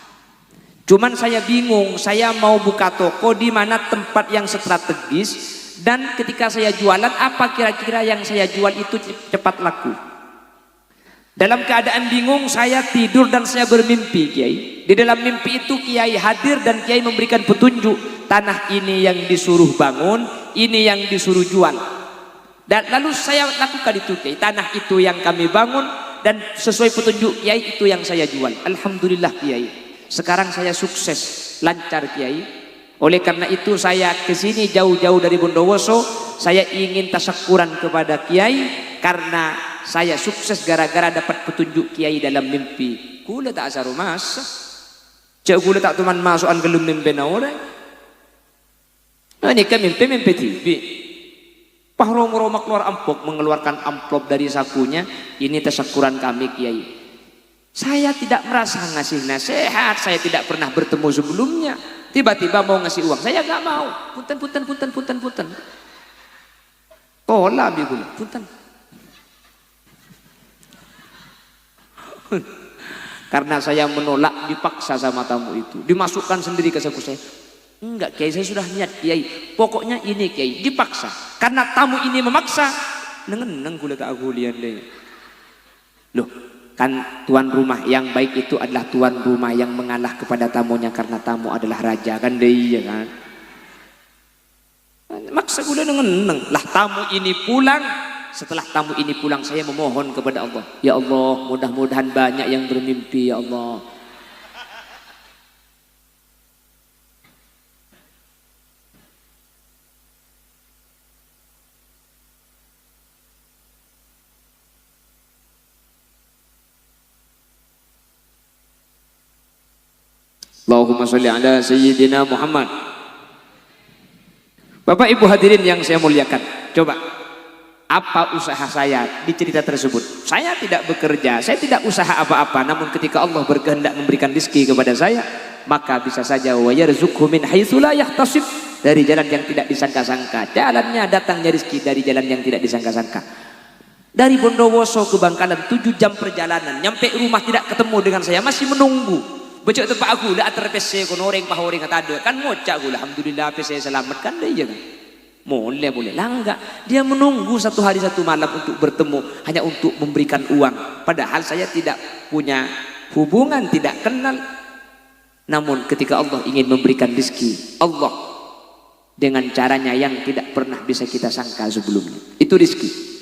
Cuman saya bingung, saya mau buka toko di mana tempat yang strategis, dan ketika saya jualan apa kira-kira yang saya jual itu cepat laku. Dalam keadaan bingung saya tidur dan saya bermimpi Kiai. Di dalam mimpi itu Kiai hadir dan Kiai memberikan petunjuk, tanah ini yang disuruh bangun, ini yang disuruh jual. Dan lalu saya lakukan itu Kiai, tanah itu yang kami bangun dan sesuai petunjuk Kiai itu yang saya jual. Alhamdulillah Kiai. Sekarang saya sukses, lancar Kiai. Oleh karena itu saya kesini jauh-jauh dari Bondowoso. Saya ingin tasyakuran kepada Kiai karena saya sukses gara-gara dapat petunjuk Kiai dalam mimpi. Kula tak asaru masa, cek kula tak tuman masukan gelum mimpi na orang. Ini kan mimpi TV. Pahrom-romak keluar amplop, mengeluarkan amplop dari sakunya. Ini tasyakuran kami Kiai. Saya tidak merasa ngasih nasihat, saya tidak pernah bertemu sebelumnya. Tiba-tiba mau ngasih uang, saya nggak mau. Punten. Tolak bigul, punten. Karena saya menolak, dipaksa sama tamu itu. Dimasukkan sendiri ke saku saya. Enggak Kiai, saya sudah niat Kiai. Pokoknya ini Kiai, dipaksa. Karena tamu ini memaksa, neng gula tak aku lihat deh. Loh, Kan tuan rumah yang baik itu adalah tuan rumah yang mengalah kepada tamunya karena tamu adalah raja, kan dia kan. Maksa kula nengen lah tamu ini pulang. Setelah tamu ini pulang saya memohon kepada Allah, ya Allah mudah-mudahan banyak yang bermimpi ya Allah. Allahumma sholli ala sayyidina Muhammad. Bapak Ibu hadirin yang saya muliakan, coba apa usaha saya di cerita tersebut? Saya tidak bekerja, saya tidak usaha apa-apa, namun ketika Allah berkehendak memberikan rezeki kepada saya, maka bisa saja wa yarzuqhu min haitsu la yahtasib, dari jalan yang tidak disangka-sangka. Jalannya datangnya rezeki dari jalan yang tidak disangka-sangka. Dari Bondowoso ke Bangkalan 7 jam perjalanan, nyampe rumah tidak ketemu dengan saya, masih menunggu. Becok tempat aku dah atar PC ko noreng pahoreng kata ada kan ngocak aku alhamdulillah PC selamat kan dia kan. Boleh lah enggak, dia menunggu 1 hari 1 malam untuk bertemu hanya untuk memberikan uang, padahal saya tidak punya hubungan, tidak kenal. Namun ketika Allah ingin memberikan rezeki, Allah dengan caranya yang tidak pernah bisa kita sangka sebelumnya, itu rezeki.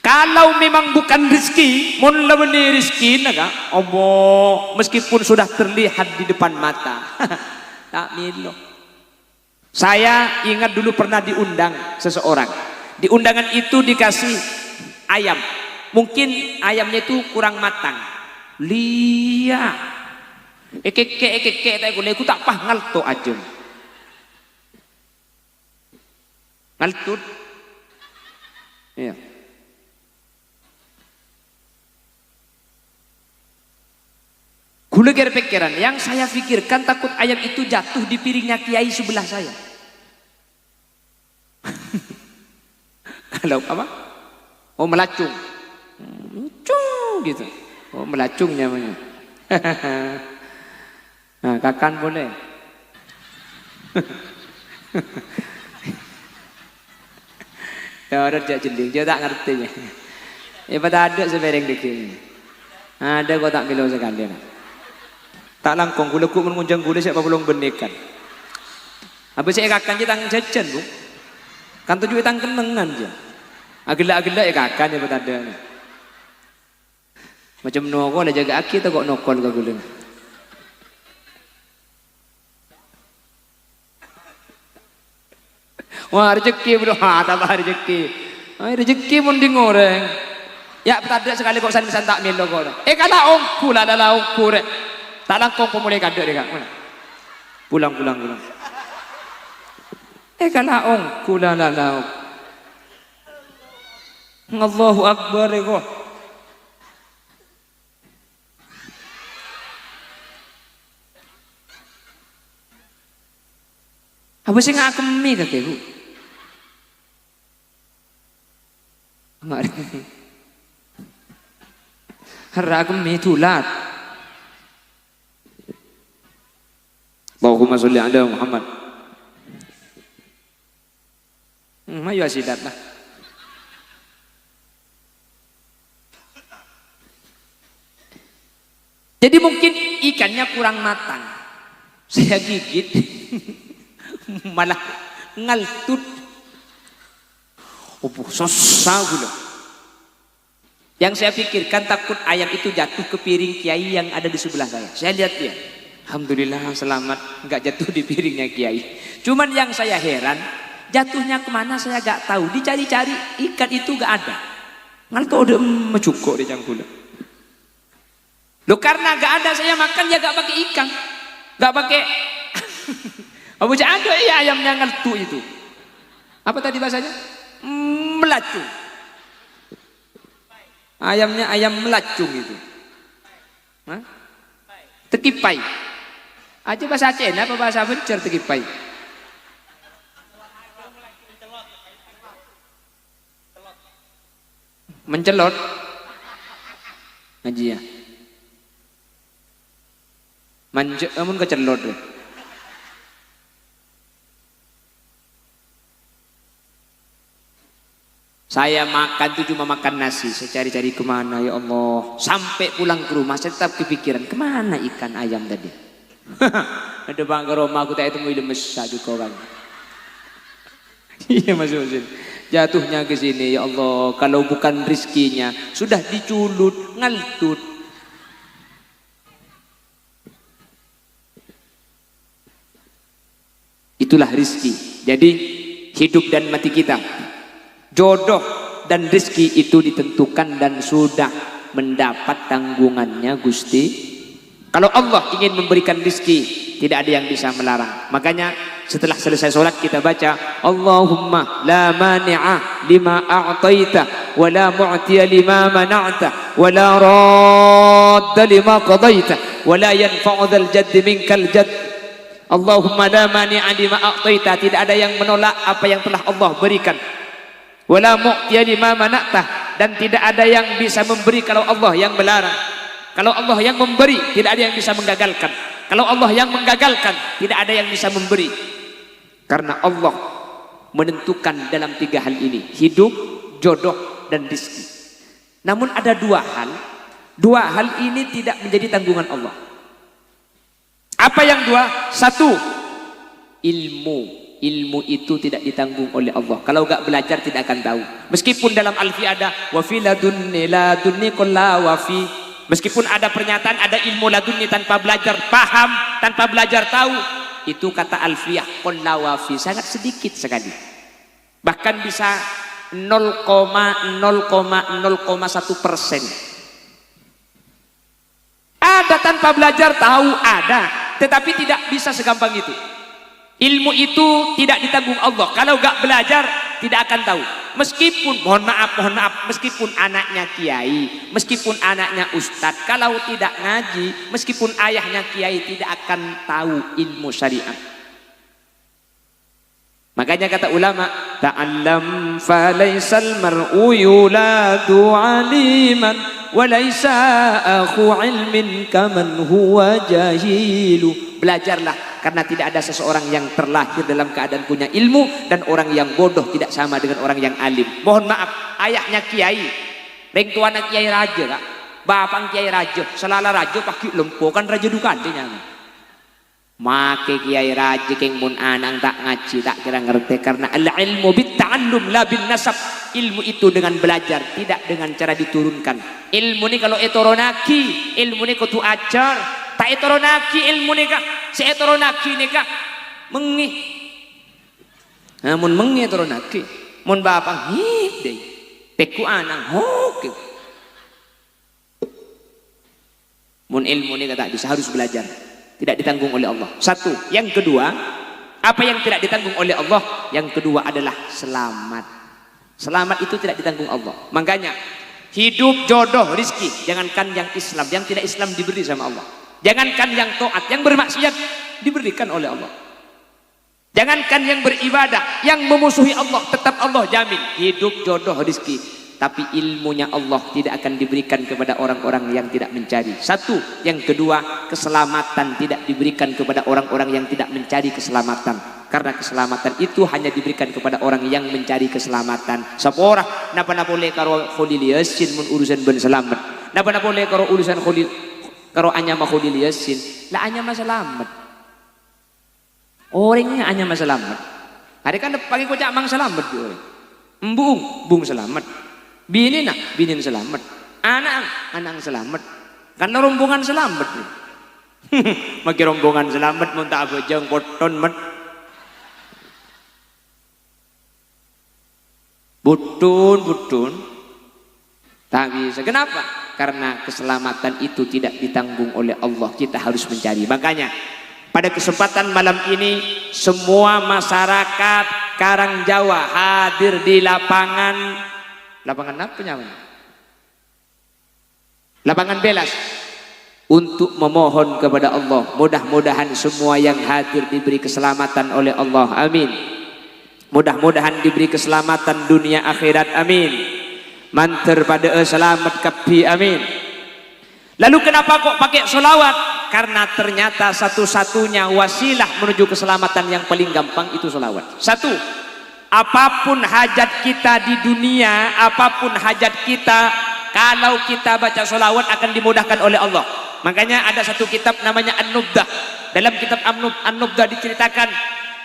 Kalau memang bukan rezeki, mun labeni rezeki naga, Allah meskipun sudah terlihat di depan mata. Tak milo. Saya ingat dulu pernah diundang seseorang. Di undangan itu dikasih ayam. Mungkin ayamnya itu kurang matang. Lia. Ekeke tak boleh, aku tak pah ngalto aja. Ngaltut. Iya. Gula ger pikiran, yang saya pikirkan takut ayam itu jatuh di piringnya kiai sebelah saya. Kalau apa? Oh melacung, cung gitu. Oh melacung namanya. Nah, kakan boleh. Ya ada dia jeling, dia tak ngerti. Ya pada ada sebereng dikit. Ada kau tak bilang sekalian. Tak langkong gula ku mengunjang gula siapa belum benikan. Habis saya kakan je tang jajan bu. Kan tujuh tang kenengan je. Agila-agila ya kakan ya betanda. Macam noko lah jaga aki tak kok nokol ke gula. Wah rezeki bro, tambah rezeki. Rezeki pun di ngoreng. Ya betanda sekali kok san-san tak melo kok. Kala ongku lah adalah ongku rek. Tak langkong pemulai kadek dia kan. Pulang. Kalaong kula lalau. Allahu akbar ego. Apa sih ngakemi kakek bu? Haragemi tulat. Allahumma sholli ala Muhammad. Mayu asidat lah. Jadi mungkin ikannya kurang matang. Saya gigit malah ngaltut. Susah gula. Yang saya pikirkan takut ayam itu jatuh ke piring kiai yang ada di sebelah saya. Saya lihat dia. Alhamdulillah selamat, nggak jatuh di piringnya kiai. Cuman yang saya heran, jatuhnya kemana saya nggak tahu. Dicari-cari ikan itu nggak ada. Ngalto udah mecukup di cangkula. Loh karena nggak ada saya makan ya nggak pakai ikan, nggak pakai. Apa ada ya ayamnya ngaltu itu? Apa tadi bahasanya? Melacung. Ayamnya ayam melacung itu. Hah? Tekipai. Aja bahasa Aceh, apa bahasa Bencer tekipai? Mencelot. Ngaji ya. Amun kecelot deh. Saya makan tuh cuma makan nasi, saya cari-cari kemana ya Allah. Sampai pulang ke rumah saya tetap kepikiran kemana ikan ayam tadi. Ada bang ke rumah aku tak itu mau lemes satu korang. Iya Mas Husin. Jatuhnya ke sini ya Allah. Kalau bukan rizkinya sudah diculut, ngaltut. Itulah rizki. Jadi hidup dan mati kita, jodoh dan rizki itu ditentukan dan sudah mendapat tanggungannya Gusti. Kalau Allah ingin memberikan rizki, tidak ada yang bisa melarang. Makanya setelah selesai sholat kita baca Allahumma la mani'a lima a'taita wa la mu'tiya lima mana'ta wa la radda lima qadaita wa la yanfa'u dzal jaddi minkal jadd. Allahumma la mani'a lima a'taita, tidak ada yang menolak apa yang telah Allah berikan. Wa la mu'tiya lima mana'ta, dan tidak ada yang bisa memberi kalau Allah yang melarang. Kalau Allah yang memberi, tidak ada yang bisa menggagalkan. Kalau Allah yang menggagalkan, tidak ada yang bisa memberi. Karena Allah menentukan dalam tiga hal ini, hidup, jodoh, dan rizki. Namun ada dua hal ini tidak menjadi tanggungan Allah. Apa yang dua? Satu, ilmu itu tidak ditanggung oleh Allah. Kalau enggak belajar tidak akan tahu. Meskipun dalam Alfi ada wa fi ladunni kulla wa fi. Meskipun ada pernyataan ada ilmu ladunni tanpa belajar paham, tanpa belajar tahu, itu kata Alfiyah kulla wa fi sangat sedikit sekali. Bahkan bisa 0,0,0,1%. Ada tanpa belajar tahu ada, tetapi tidak bisa segampang itu. Ilmu itu tidak ditanggung Allah. Kalau gak belajar tidak akan tahu. Meskipun mohon maaf, meskipun anaknya kiai, meskipun anaknya ustadz, kalau tidak ngaji, meskipun ayahnya kiai, tidak akan tahu ilmu syariat. Makanya kata ulama, ta'allam falaisal mar'u yuladu aliman walaysa akhu ilmin kaman huwa jahilu. Belajarlah, karena tidak ada seseorang yang terlahir dalam keadaan punya ilmu, dan orang yang bodoh tidak sama dengan orang yang alim. Mohon maaf, ayahnya kiai, rengtuana kiai raja kak, bapang kiai raja, selala raja pakai lempo kan raja dukan dia. Make kiai raja keng mun anang tak ngaji tak kira ngerti, karena al ilmu bit ta'allum la bin nasab. Ilmu itu dengan belajar, tidak dengan cara diturunkan. Ilmu ni kalau etoronaki, ilmu ni kudu ajar. Tak etoronaki ilmu ni kak, si etoronaki ni kak mengi. Namun mengi etoronaki, mun bapang hit deh, peku anang hoki. Mun ilmu ni kata bisa harus belajar, tidak ditanggung oleh Allah. Satu, yang kedua, apa yang tidak ditanggung oleh Allah? Yang kedua adalah selamat. Selamat itu tidak ditanggung Allah. Makanya hidup, jodoh, rizki, jangankan yang Islam, yang tidak Islam diberi sama Allah. Jangankan yang taat, yang bermaksiat diberikan oleh Allah. Jangankan yang beribadah, yang memusuhi Allah tetap Allah jamin hidup, jodoh, rizki. Tapi ilmunya Allah tidak akan diberikan kepada orang-orang yang tidak mencari. Satu, yang kedua, keselamatan tidak diberikan kepada orang-orang yang tidak mencari keselamatan. Karena keselamatan itu hanya diberikan kepada orang yang mencari keselamatan. Sapora, napa boleh karo Khalil Yasin mun urusan ben selamat. Napa boleh karo urusan Khalil karo anya mah Khalil Yasin, lah anya mah selamat. Orangnya anya mah selamat. Hari kan pagi kocak mang selamat orang. Bung selamat. Bini selamat. Anak selamat. Karena rombongan selamat. Maki rombongan selamat mun tak bejeng koton men. Butun. Tak bisa. Kenapa? Karena keselamatan itu tidak ditanggung oleh Allah. Kita harus mencari. Makanya pada kesempatan malam ini semua masyarakat Karang Jawa hadir di lapangan apa namanya? Lapangan Belas untuk memohon kepada Allah. Mudah-mudahan semua yang hadir diberi keselamatan oleh Allah. Amin. Mudah-mudahan diberi keselamatan dunia akhirat. Amin. Manter pada selamat kapi. Amin. Lalu kenapa kok pakai solawat? Karena ternyata satu-satunya wasilah menuju keselamatan yang paling gampang itu solawat. Satu, apapun hajat kita di dunia, apapun hajat kita, kalau kita baca sholawat akan dimudahkan oleh Allah. Makanya ada satu kitab namanya An-Nubdah. Dalam kitab An-Nubdah diceritakan,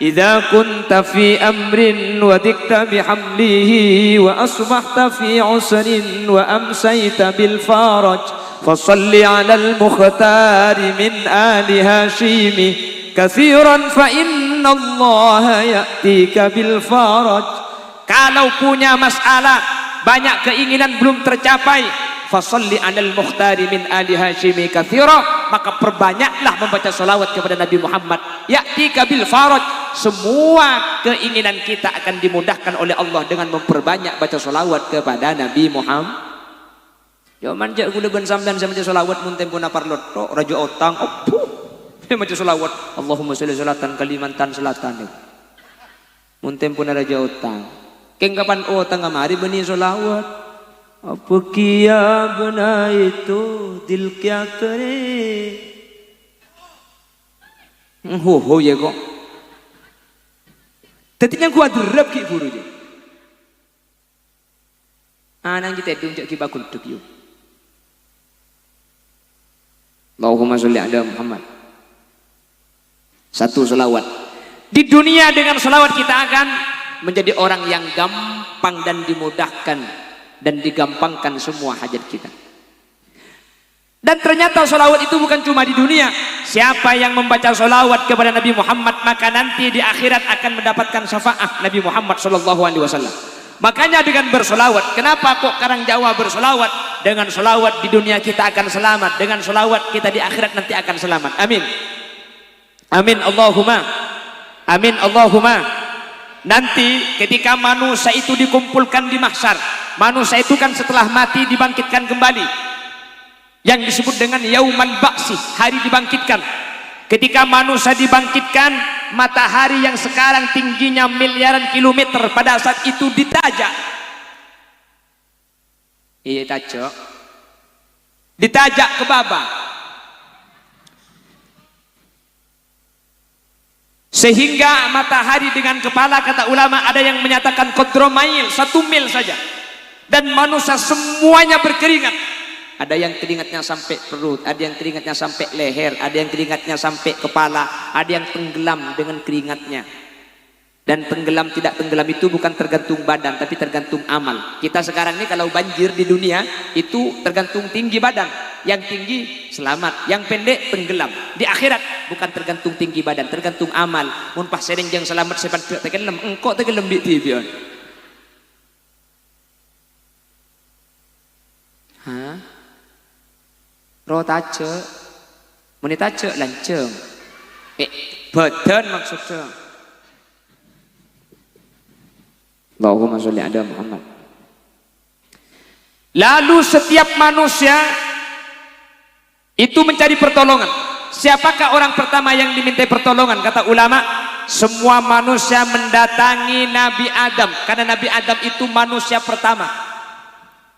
idza kunta fi amrin wa dikta bihamlihi wa asbahta fi usrin wa amsayta bil faraj fasalli 'alal mukhtari min ali hashimi kathiran fa innallaha ya'tika bil faraj. Kalau punya masalah, banyak keinginan belum tercapai, fasalli 'alal mukhtari min ali hashimi kathira, maka perbanyaklah membaca salawat kepada Nabi Muhammad. Ya'tika bil faraj, semua keinginan kita akan dimudahkan oleh Allah dengan memperbanyak baca salawat kepada Nabi Muhammad. Ya manjak gula ben sampean saya baca salawat mun tempo na parlot tok raja otang opo. Dia baca salawat Allahumma sholli salatan Kalimantan Selatan. Mun tempo na raja otang. Keng kapan otang kamari beni salawat. Apa kiya bana itu dil kya kare. Ho ya kok. Tadi yang kuat derap ki buru je. Anang kita dung cak ki bakul tuk yo. Allahumma sholli ala Muhammad. Satu selawat. Di dunia dengan selawat kita akan menjadi orang yang gampang dan dimudahkan dan digampangkan semua hajat kita. Dan ternyata selawat itu bukan cuma di dunia. Siapa yang membaca selawat kepada Nabi Muhammad, maka nanti di akhirat akan mendapatkan syafaat Nabi Muhammad SAW. Makanya dengan bersolawat, kenapa kok Karang Jawa bersolawat? Dengan solawat di dunia kita akan selamat, dengan solawat kita di akhirat nanti akan selamat. Amin. Amin Allahumma. Amin Allahumma. Nanti ketika manusia itu dikumpulkan di mahsyar, manusia itu kan setelah mati dibangkitkan kembali, yang disebut dengan yaumal ba'si, hari dibangkitkan. Ketika manusia dibangkitkan, matahari yang sekarang tingginya miliaran kilometer pada saat itu ditajak. Iya tajak. Ditajak ke bawah. Sehingga matahari dengan kepala, kata ulama ada yang menyatakan qadromail, 1 mil saja. Dan manusia semuanya berkeringat. Ada yang keringatnya sampai perut, ada yang keringatnya sampai leher, ada yang keringatnya sampai kepala, ada yang tenggelam dengan keringatnya. Dan tenggelam tidak tenggelam itu bukan tergantung badan, tapi tergantung amal. Kita sekarang ini kalau banjir di dunia itu tergantung tinggi badan. Yang tinggi selamat, yang pendek tenggelam. Di akhirat bukan tergantung tinggi badan, tergantung amal. Mun pas sering yang selamat sepan tenggelam, engkau tenggelam di tibion. Hah? Roh tace, menit tace lanceng. Badan maksudnya. Allahumma sholli ala Muhammad. Lalu setiap manusia itu mencari pertolongan. Siapakah orang pertama yang dimintai pertolongan? Kata ulama, semua manusia mendatangi Nabi Adam, karena Nabi Adam itu manusia pertama.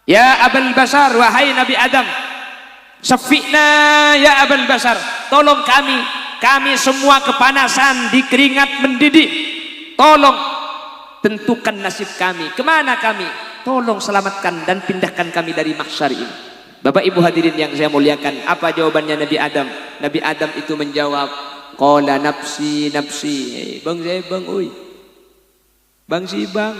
Ya Abul Bashar, wahai Nabi Adam, syafi'na ya Abul Bashar, tolong kami semua kepanasan, di keringat mendidih, tolong tentukan nasib kami, kemana kami, tolong selamatkan dan pindahkan kami dari mahsyar ini. Bapak Ibu hadirin yang saya muliakan, apa jawabannya Nabi Adam? Nabi Adam itu menjawab, qala nafsi nafsi. Bang saya bang, oi bang si bang,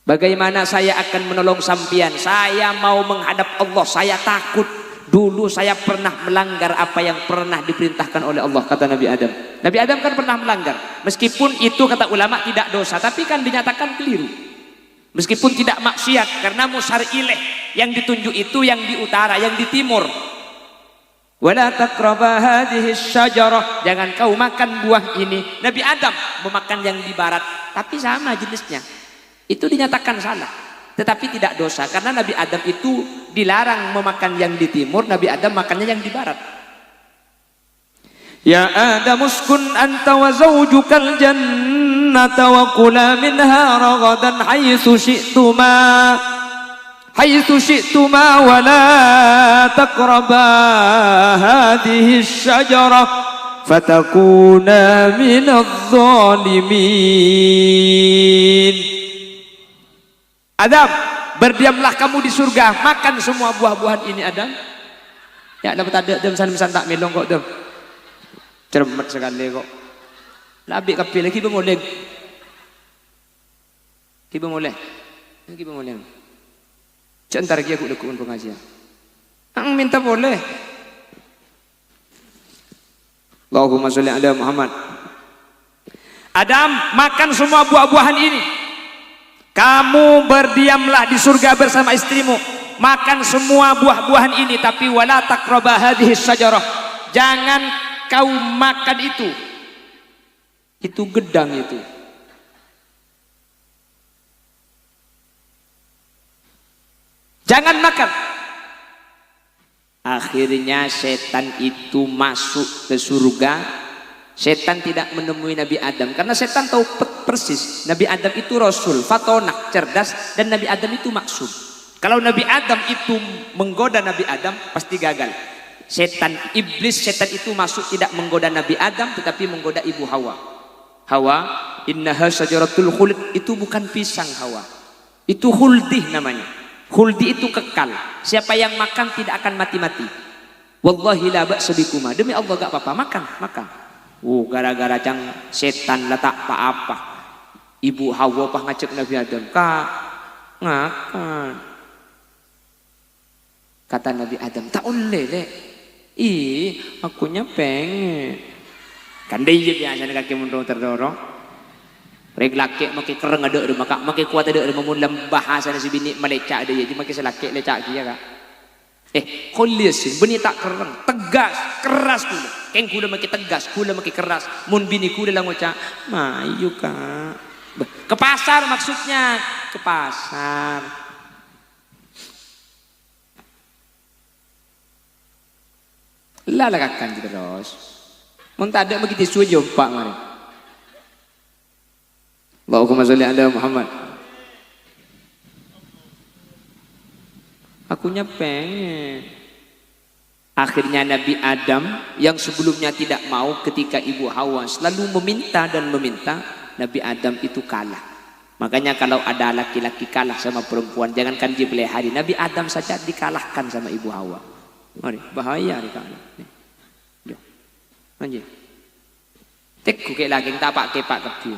bagaimana saya akan menolong sampian? Saya mau menghadap Allah, saya takut. Dulu saya pernah melanggar apa yang pernah diperintahkan oleh Allah, kata Nabi Adam. Nabi Adam kan pernah melanggar, meskipun itu kata ulama tidak dosa, tapi kan dinyatakan keliru. Meskipun tidak maksiat, karena musyar ileh yang ditunjuk itu yang di utara, yang di timur. Wala taqraba hadhihi syajarah, jangan kau makan buah ini. Nabi Adam memakan yang di barat, tapi sama jenisnya. Itu dinyatakan salah, tetapi tidak dosa, karena Nabi Adam itu dilarang memakan yang di timur, Nabi Adam makannya yang di barat. Ya Adam uskun anta wa zawjukal jannata wa kula minha ragadan haitsu syi'tuma wa la taqraba hadhihi syajarah fatakuna minadh dhalimin. Adam, berdiamlah kamu di surga, makan semua buah-buahan ini. Adam, ya dapat ada Adam san tak melong kok Adam. Cermat sekali kok. Labik kapil lagi boleh. Kiba boleh. Kiba boleh. Cantar lagi aku lakukan pengajian. Ang minta boleh. Allahumma sholli ala Muhammad. Adam, makan semua buah-buahan ini. Kamu berdiamlah di surga bersama istrimu. Makan semua buah-buahan ini, tapi wala taqraba hadhihi syajarah. Jangan kau makan itu. Itu gedang itu. Jangan makan. Akhirnya setan itu masuk ke surga. Setan tidak menemui Nabi Adam karena setan tahu persis Nabi Adam itu rasul, fatonak, cerdas, dan Nabi Adam itu maksum. Kalau Nabi Adam itu menggoda Nabi Adam pasti gagal. Setan, iblis setan itu masuk tidak menggoda Nabi Adam tetapi menggoda ibu Hawa. Hawa, innaha syajaratul khuld, itu bukan pisang Hawa. Itu khuldih namanya. Khuldi itu kekal. Siapa yang makan tidak akan mati-mati. Wallahi la ba'sa bikuma. Demi Allah gak apa-apa, makan, makan. Gara-gara cang setan letak apa-apa. Ibu Hawa pah ngajak Nabi Adam, "Kak, makan." Kata Nabi Adam, "Tak boleh, Lek. Ih, akunya pengen." Kan dia biasa kaki mundur terdorong. Reg laki makai kereng ada de maka makai kuat ada de memulam bahasa nasi bini melecak dia jadi makai selaki lecak dia kak. Kholisin bini tak kereng, tegas, keras kula. Keng kula makai tegas, kula makai keras. Mun bini kula lang ngucap, "Mayu kak." Ke pasar maksudnya, ke pasar. Lalakakan terus. Mun tak ada begitu suju jumpa mari. Allahumma sholli ala Muhammad. Akunya pengen. Akhirnya Nabi Adam yang sebelumnya tidak mau ketika ibu Hawa selalu meminta dan meminta, Nabi Adam itu kalah. Makanya kalau ada laki-laki kalah sama perempuan, jangankan dia pelihari, Nabi Adam saja dikalahkan sama ibu Hawa. Mari, bahaya ni kalah. Yo. Anjir. Tekku ke lagi tak pakai pak kepi.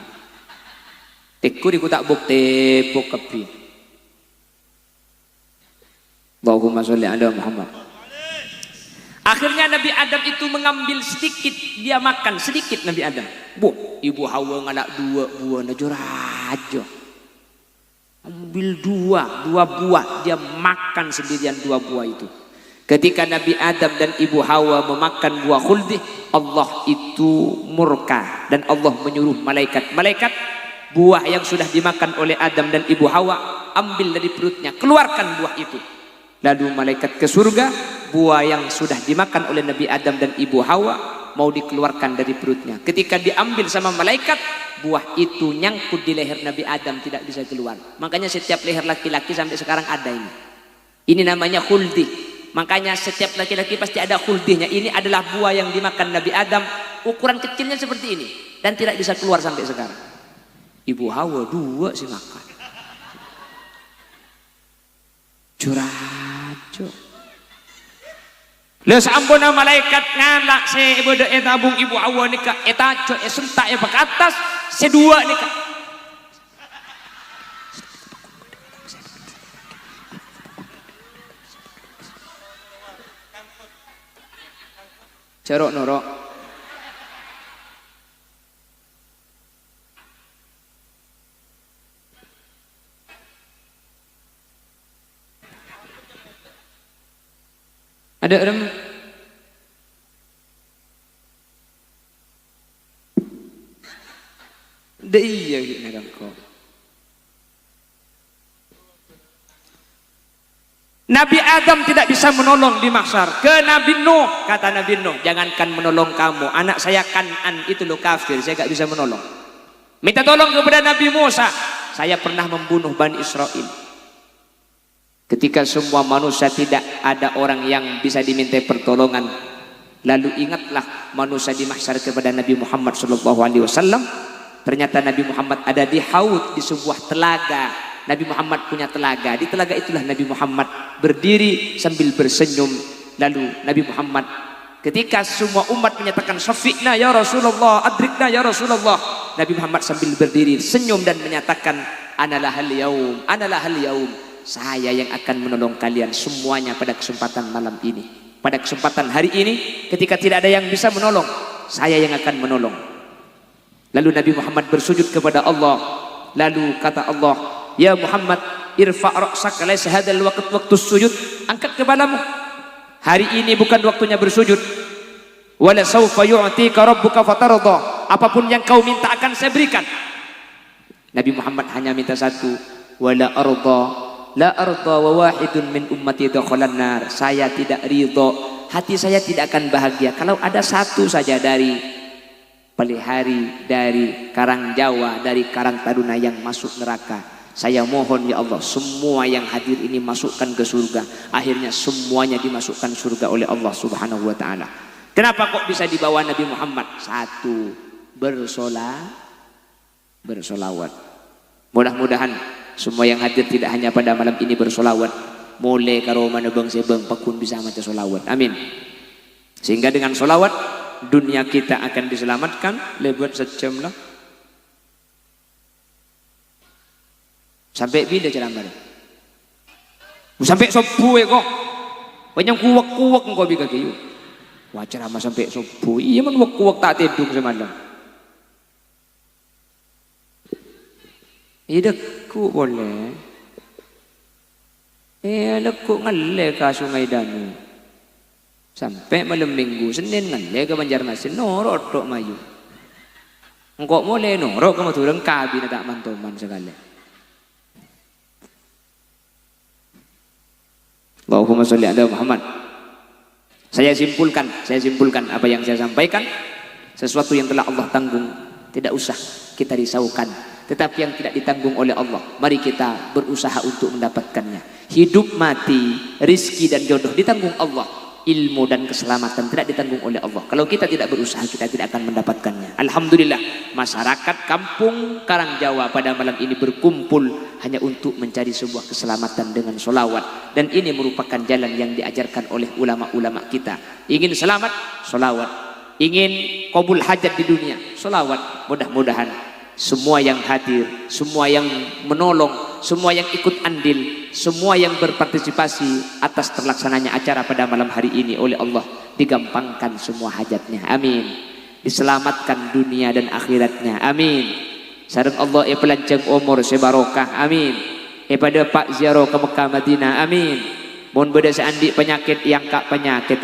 Tekku di tak bukti buk kepi. Allahumma sholli ala Muhammad. Akhirnya Nabi Adam itu mengambil sedikit, dia makan sedikit Nabi Adam. Ibu Hawa ngalak dua buah najurajo. Ambil dua buah, dia makan sendirian dua buah itu. Ketika Nabi Adam dan Ibu Hawa memakan buah khuldi, Allah itu murka dan Allah menyuruh malaikat buah yang sudah dimakan oleh Adam dan Ibu Hawa, ambil dari perutnya, keluarkan buah itu. Lalu malaikat ke surga, buah yang sudah dimakan oleh Nabi Adam dan Ibu Hawa mau dikeluarkan dari perutnya. Ketika diambil sama malaikat, buah itu nyangkut di leher Nabi Adam, tidak bisa keluar. Makanya setiap leher laki-laki sampai sekarang ada ini. Ini namanya khuldi. Makanya setiap laki-laki pasti ada khuldinya. Ini adalah buah yang dimakan Nabi Adam, ukuran kecilnya seperti ini dan tidak bisa keluar sampai sekarang. Ibu Hawa dua sih makan. Curajo. Leus ampun malaikat ngalak se ibu tabung Ibu Hawa nika eta co sentak ya ke atas sedua nika. Cerok norok. Ada orang iya gitu kok. Nabi Adam tidak bisa menolong di mahsyar. Ke Nabi Nuh, kata Nabi Nuh, jangankan menolong kamu, anak saya Kanan itu lo kafir, saya gak bisa menolong. Minta tolong kepada Nabi Musa, saya pernah membunuh Bani Israel. Ketika semua manusia tidak ada orang yang bisa diminta pertolongan, Lalu ingatlah manusia di mahsyar kepada Nabi Muhammad SAW. Ternyata Nabi Muhammad ada di haud, di sebuah telaga. Nabi Muhammad punya telaga. Di telaga itulah Nabi Muhammad berdiri sambil bersenyum. Lalu Nabi Muhammad, ketika semua umat menyatakan syafi'na ya Rasulullah, adrikna ya Rasulullah, Nabi Muhammad sambil berdiri senyum dan menyatakan, analahal yaum, analahal yaum, saya yang akan menolong kalian semuanya pada kesempatan malam ini. Pada kesempatan hari ini, ketika tidak ada yang bisa menolong, saya yang akan menolong. Lalu Nabi Muhammad bersujud kepada Allah. Lalu kata Allah, ya Muhammad, irfa' ra'sak, laisa hadzal waqtu sujud. Angkat kepalamu. Hari ini bukan waktunya bersujud. Wala sawfa yu'tika rabbuka fatarda. Apapun yang kau minta akan saya berikan. Nabi Muhammad hanya minta satu, wala arda. La arda wa wahidun min ummati dakhalan nar. Saya tidak ridho, hati saya tidak akan bahagia kalau ada satu saja dari pelihari, dari Karang Jawa, dari Karang Taruna yang masuk neraka. Saya mohon ya Allah, semua yang hadir ini masukkan ke surga. Akhirnya semuanya dimasukkan surga oleh Allah Subhanahu wa taala. Kenapa kok bisa dibawa Nabi Muhammad? Satu, bersolawat. Mudah-mudahan semua yang hadir tidak hanya pada malam ini bersolawat, mulai karo mana bang sebang pakun bisa maca solawat. Amin. Sehingga dengan solawat dunia kita akan diselamatkan. Lewat sejam lah. Sampai bila ceramah? Sampai subuh ya kok. Banyak kuwak-kuwak engkau bikin kayu. Wah ceramah sampai subuh. Iya man kuwak tak tidur semalam. Idekku boleh. Lekuk ngalle ke Sungai Danu. Sampai malam minggu Senin ngalle ke Banjarmasin. Norok tok mayu. Engkau boleh norok ke Madurang kabi na tak mantoman sekali. Allahumma sholli ala Muhammad. Saya simpulkan apa yang saya sampaikan. Sesuatu yang telah Allah tanggung tidak usah kita risaukan. Tetapi yang tidak ditanggung oleh Allah, mari kita berusaha untuk mendapatkannya. Hidup mati, rizki dan jodoh ditanggung Allah. Ilmu dan keselamatan tidak ditanggung oleh Allah. Kalau kita tidak berusaha, kita tidak akan mendapatkannya. Alhamdulillah, masyarakat kampung Karang Jawa pada malam ini berkumpul hanya untuk mencari sebuah keselamatan dengan solawat. Dan ini merupakan jalan yang diajarkan oleh ulama-ulama kita. Ingin selamat, solawat. Ingin kabul hajat di dunia, solawat. Mudah-mudahan semua yang hadir, semua yang menolong, semua yang ikut andil, semua yang berpartisipasi atas terlaksananya acara pada malam hari ini oleh Allah digampangkan semua hajatnya. Amin. Diselamatkan dunia dan akhiratnya. Amin. Sareng Allah pelanceng umur sebarokah. Amin. Pada Pak ziarah ke Mekah Madinah. Amin. Mun beda seandi penyakit yang kak penyakit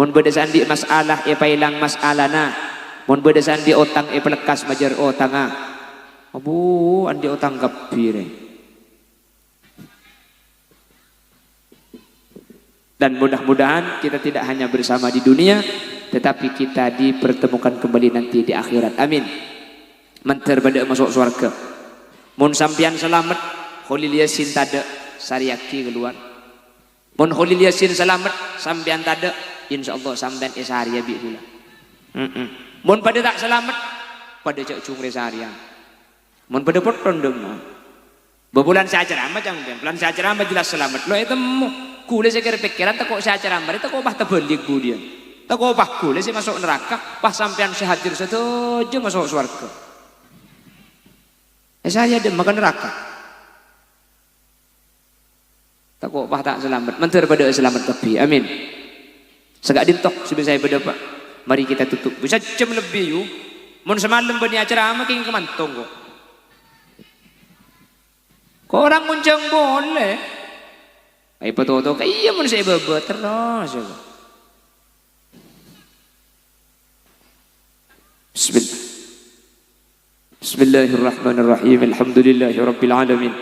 mun beda seandi masalah pailang masalahna. Mun beda sandi otang pelekas majar otang abu andi otang gapire. Dan mudah-mudahan kita tidak hanya bersama di dunia, tetapi kita dipertemukan kembali nanti di akhirat. Amin. Menter pada masuk surga. Mun sampian selamat, Khalil Yasin tada sariaki keluar. Mun Khalil Yasin selamat, sampian tada, insyaallah sampean esariya bi hula. Mun pada tak selamat, pada cak cung resarian. Mun pada potong dema. Bebulan saya ceramah jangan bulan saya ceramah jelas selamat. Lo itu kule saya kira pikiran tak kok saya ceramah itu kok bah terbalik kemudian. Tak kok bah kule saya masuk neraka, bah sampean sehadir satu aja masuk surga. Saya ada makan neraka. Tak kok bah tak selamat. Menter pada selamat tapi. Amin. Segak dintok sudah saya berdebat. Mari kita tutup. Bisa jam lebih yuk. Mun semalam bani acara ama king kemantong kok. Kok orang muncang boleh. Ay patuto kaya mun sa ibaba terus. Bismillah. Bismillahirrahmanirrahim. Alhamdulillahi rabbil alamin.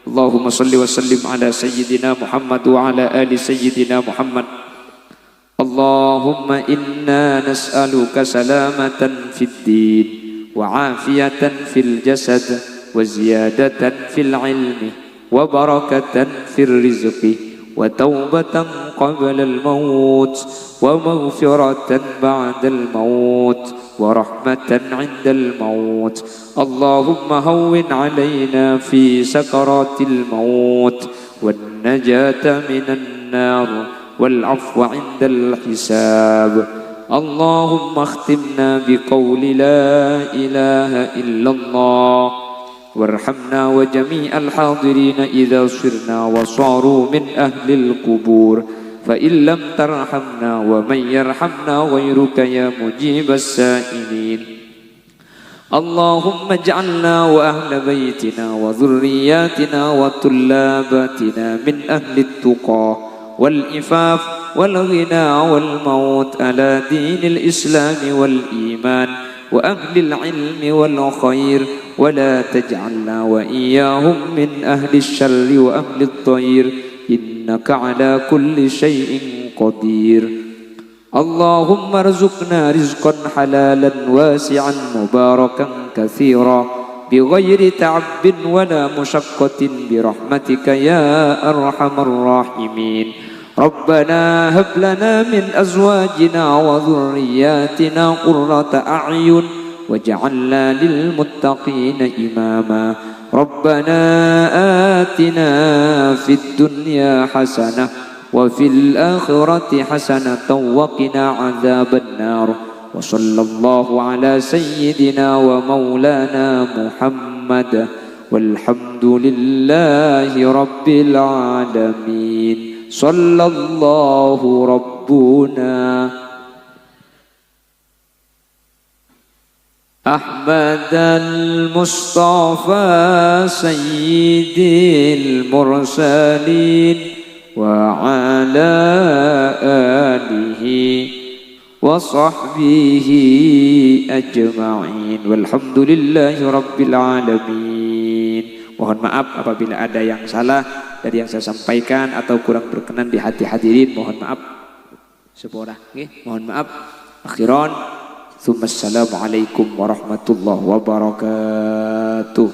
Allahumma salli wa sallim ala sayyidina Muhammad wa ala ali sayyidina Muhammad. Allahumma inna nas'aluka salamatan fid din wa afiyatan fil jasad wa ziyadatan fil ilmi wa barakatan fil rizqi وتوبة قبل الموت ومغفرة بعد الموت ورحمة عند الموت. اللهم هون علينا في سكرات الموت والنجاة من النار والعفو عند الحساب. اللهم اختمنا بقول لا إله إلا الله وارحمنا وجميع الحاضرين إذا صرنا وصاروا من أهل القبور، فإن لم ترحمنا ومن يرحمنا غيرك يا مجيب السائلين. اللهم اجعلنا وأهل بيتنا وذرياتنا وطلاباتنا من أهل التقى والإفاف والغنى والموت على دين الإسلام والإيمان وأهل العلم والخير، ولا تجعلنا وإياهم من أهل الشر وأهل الضير، إنك على كل شيء قدير. اللهم ارزقنا رزقا حلالا واسعا مباركا كثيرا بغير تعب ولا مشقة برحمتك يا أرحم الراحمين. ربنا هب لنا من أزواجنا وذرياتنا قرة أعين واجعلنا للمتقين إماما. ربنا آتنا في الدنيا حسنة وفي الآخرة حسنة وقنا عذاب النار. وصلى الله على سيدنا ومولانا محمد والحمد لله رب العالمين. صلى الله ربنا أحمد المصطفى سيد المرسلين وعلى آله وصحبه أجمعين والحمد لله رب العالمين. Mohon maaf apabila ada yang salah dari yang saya sampaikan atau kurang berkenan di hati hadirin, mohon maaf. Sepora, mohon maaf. Akhiran, Assalamualaikum warahmatullahi wabarakatuh.